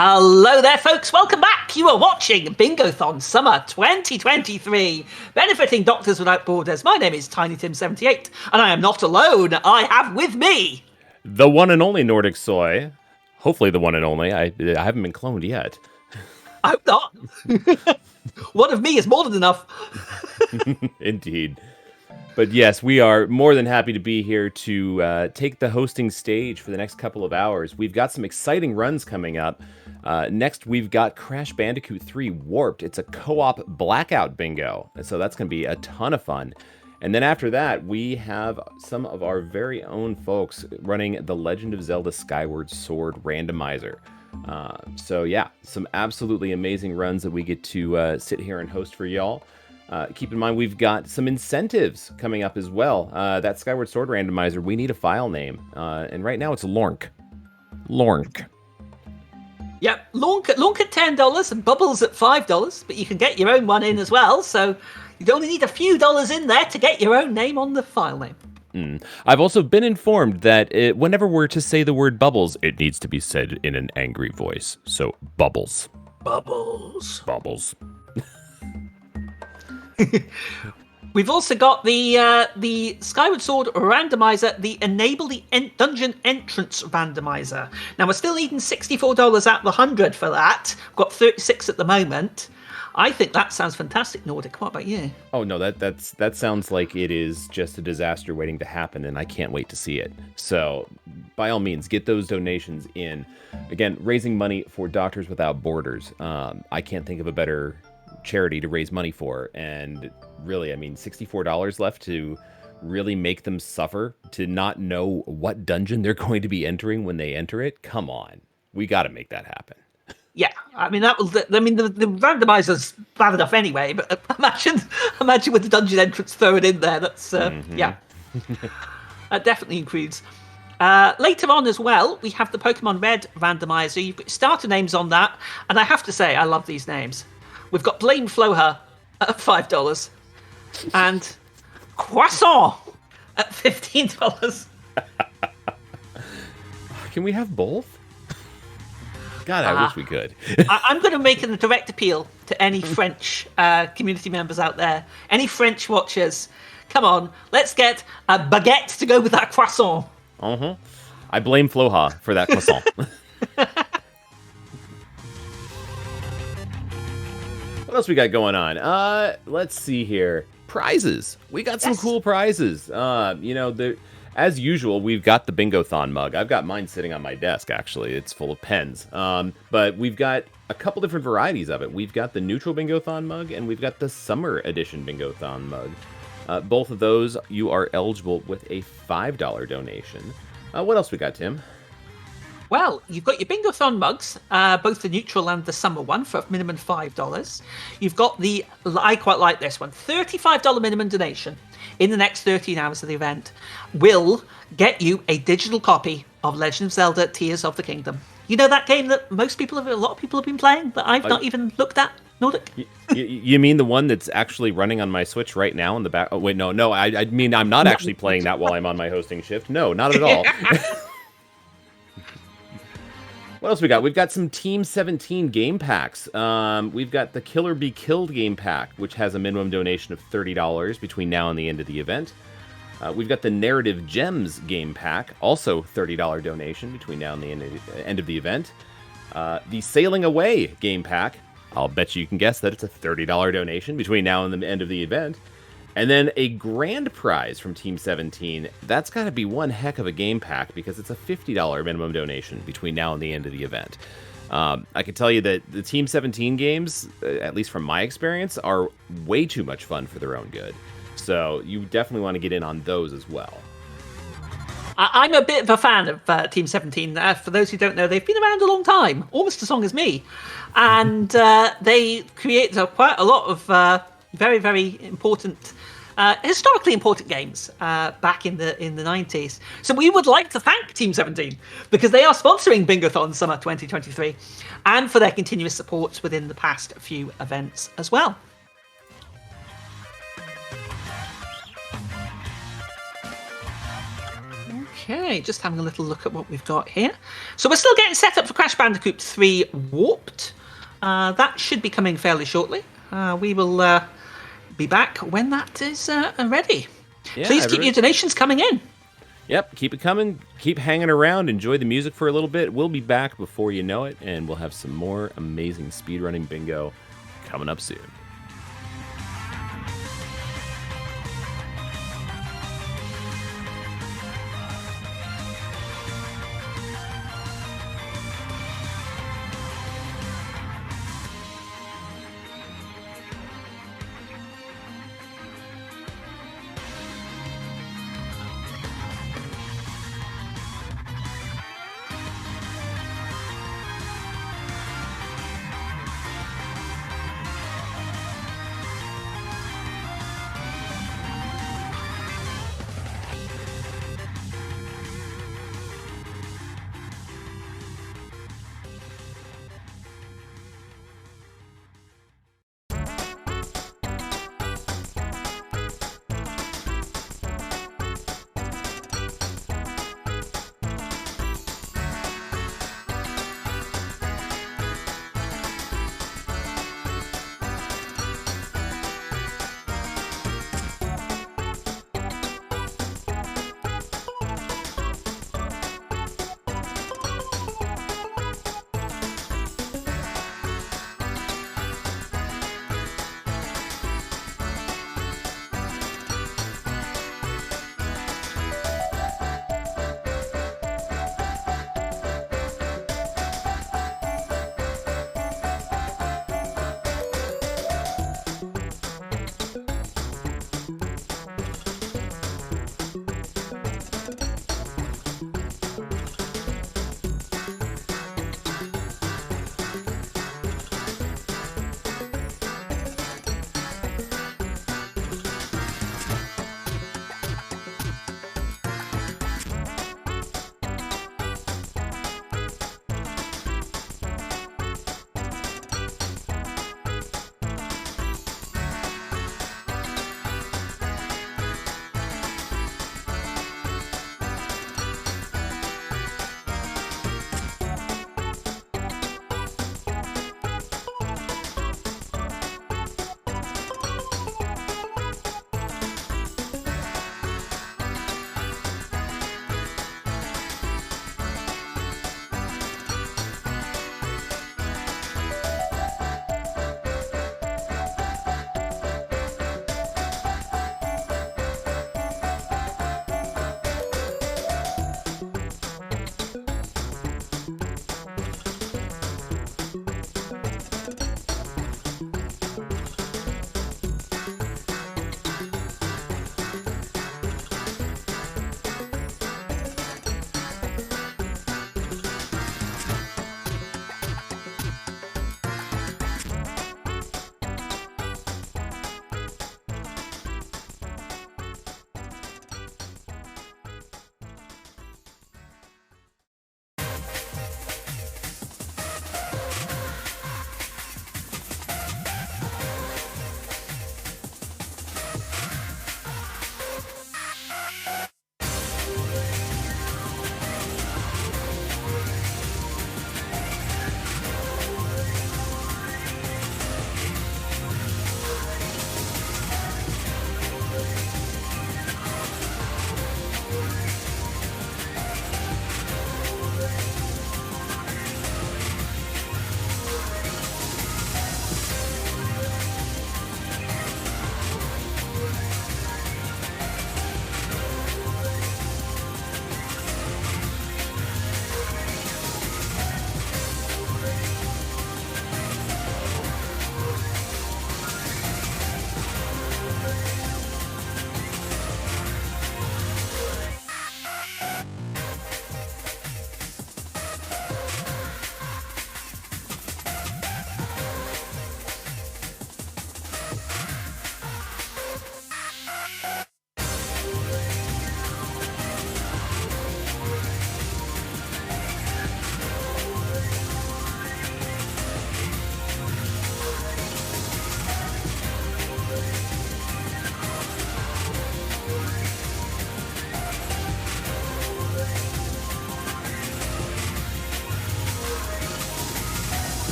Hello there, folks. Welcome back. You are watching Bingothon Summer 2023, benefiting Doctors Without Borders. My name is TinyTim78, and I am not alone. I have with me the one and only Nordic Soy. Hopefully the one and only. I haven't been cloned yet. I hope not. One of me is more than enough. Indeed. But yes, we are more than happy to be here to take the hosting stage for the next couple of hours. We've got some exciting runs coming up. Next, we've got Crash Bandicoot 3 Warped. It's a co-op blackout bingo, and so that's going to be a ton of fun. And then after that, we have some of our very own folks running the Legend of Zelda Skyward Sword randomizer. So yeah, some absolutely amazing runs that we get to sit here and host for y'all. Keep in mind, we've got some incentives coming up as well. That Skyward Sword randomizer, we need a file name. And right now it's Lornk. Lornk. Yep, Lornk at $10 and Bubbles at $5, but you can get your own one in as well, so you'd only need a few dollars in there to get your own name on the file name. I've also been informed that whenever we're to say the word Bubbles, it needs to be said in an angry voice. So, Bubbles. Bubbles. Bubbles. We've also got the Skyward Sword randomizer, the Enable the Dungeon Entrance randomizer. Now we're still needing $64 out of the 100 for that. We've got 36 at the moment. I think that sounds fantastic, Nordic. What about you? Oh no, that sounds like it is just a disaster waiting to happen, and I can't wait to see it. So, by all means, get those donations in. Again, raising money for Doctors Without Borders. I can't think of a better charity to raise money for, and really, I mean, $64 left to really make them suffer, to not know what dungeon they're going to be entering when they enter it. Come on, we got to make that happen. Yeah, I mean the randomizer's bad enough anyway, but imagine with the dungeon entrance thrown in there. That's yeah. Definitely includes. Later on as well, we have the Pokemon Red randomizer. You've got starter names on that, and I have to say, I love these names. We've got Blame Floha at $5, and Croissant at $15. Can we have both? God, I wish we could. I'm going to make a direct appeal to any French community members out there, any French watchers. Come on, let's get a baguette to go with that croissant. I blame Floha for that croissant. What else we got going on? Let's see here. Prizes. We got some cool prizes. As usual, we've got the Bingothon mug. I've got mine sitting on my desk, actually. It's full of pens. But we've got a couple different varieties of it. We've got the neutral Bingothon mug, and we've got the summer edition Bingothon mug. Both of those, you are eligible with a $5 donation. What else we got, Tim? Well, you've got your Bingothon mugs, both the neutral and the summer one, for a minimum $5. You've got I quite like this one, $35 minimum donation in the next 13 hours of the event will get you a digital copy of Legend of Zelda Tears of the Kingdom. You know that game that a lot of people have been playing that I've not even looked at? Nordic? You mean the one that's actually running on my Switch right now in the back? Oh, wait, no. I mean, I'm not actually playing that while I'm on my hosting shift. No, not at all. What else we got? We've got some Team 17 game packs. We've got the Killer Be Killed game pack, which has a minimum donation of $30 between now and the end of the event. We've got the Narrative Gems game pack, also $30 donation between now and the end of the event. The Sailing Away game pack, I'll bet you can guess that it's a $30 donation between now and the end of the event. And then a grand prize from Team 17. That's got to be one heck of a game pack because it's a $50 minimum donation between now and the end of the event. I can tell you that the Team 17 games, at least from my experience, are way too much fun for their own good. So you definitely want to get in on those as well. I'm a bit of a fan of Team 17. For those who don't know, they've been around a long time, almost as long as me. And they create quite a lot of very, very important, historically important games back in the 90s. So we would like to thank Team 17 because they are sponsoring Bingothon Summer 2023 and for their continuous support within the past few events as well. Okay, just having a little look at what we've got here. So we're still getting set up for Crash Bandicoot 3 Warped. That should be coming fairly shortly. We will be back when that is ready. Yeah, Please keep your donations coming in. Yep, keep it coming. Keep hanging around. Enjoy the music for a little bit. We'll be back before you know it, and we'll have some more amazing speedrunning bingo coming up soon.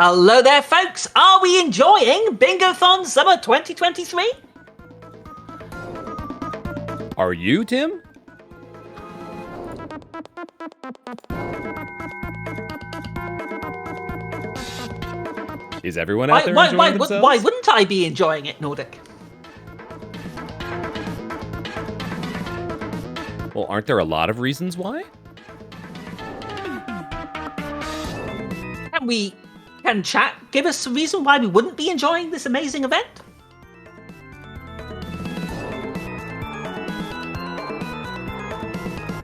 Hello there, folks. Are we enjoying Bingothon Summer 2023? Are you, Tim? Is everyone out there enjoying themselves? Why wouldn't I be enjoying it, Nordic? Well, aren't there a lot of reasons why? Can chat give us a reason why we wouldn't be enjoying this amazing event?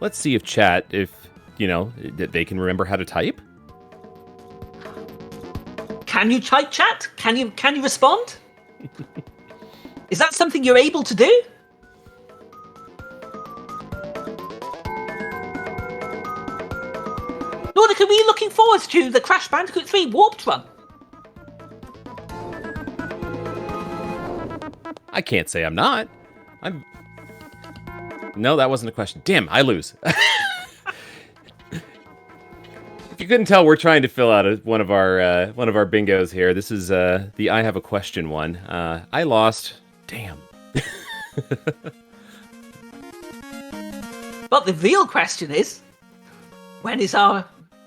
Let's see if chat, they can remember how to type. Can you type, chat? Can you respond? Is that something you're able to do? Nordic, are we looking forward to the Crash Bandicoot 3 Warped Run? I can't say I'm not. No, that wasn't a question. Damn, I lose. If you couldn't tell, we're trying to fill out one of our bingos here. This is the I have a question one. I lost. Damn. But the real question is,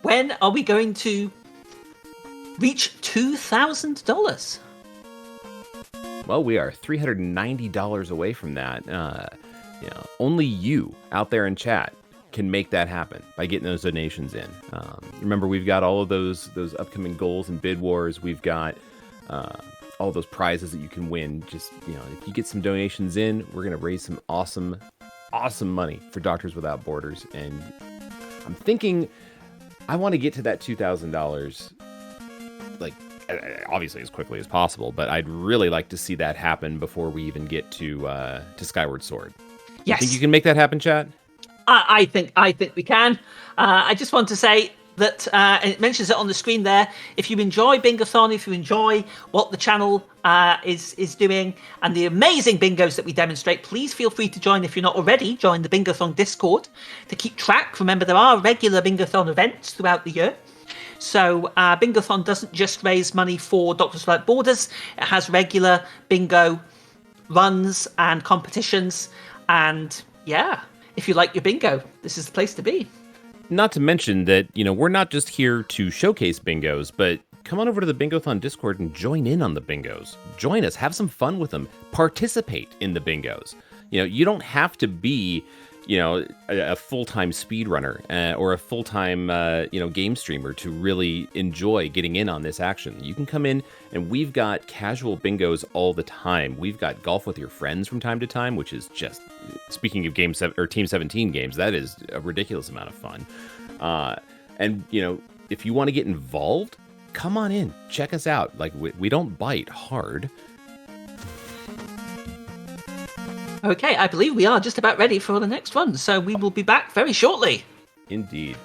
when are we going to reach $2,000? Well, we are $390 away from that. Only you out there in chat can make that happen by getting those donations in. Remember, we've got all of those upcoming goals and bid wars. We've got all those prizes that you can win. Just if you get some donations in, we're gonna raise some awesome money for Doctors Without Borders. And I'm thinking I want to get to that $2,000, like obviously as quickly as possible. But I'd really like to see that happen before we even get to Skyward Sword. Yes. You think you can make that happen, chat? I think we can. I just want to say that, and it mentions it on the screen there, if you enjoy Bingothon, if you enjoy what the channel is doing, and the amazing bingos that we demonstrate, please feel free to join. If you're not already, join the Bingothon Discord to keep track. Remember, there are regular Bingothon events throughout the year. So Bingothon doesn't just raise money for Doctors Without Borders. It has regular bingo runs and competitions. And yeah, if you like your bingo, this is the place to be. Not to mention that, we're not just here to showcase bingos, but come on over to the Bingothon Discord and join in on the bingos. Join us, have some fun with them, participate in the bingos. You don't have to be, a full-time speedrunner or a full-time, game streamer to really enjoy getting in on this action. You can come in, and we've got casual bingos all the time. We've got golf with your friends from time to time, which is just, speaking of Team 17 games, that is a ridiculous amount of fun. And if you want to get involved, come on in, check us out. Like, we don't bite hard. Okay, I believe we are just about ready for the next one, so we will be back very shortly. Indeed.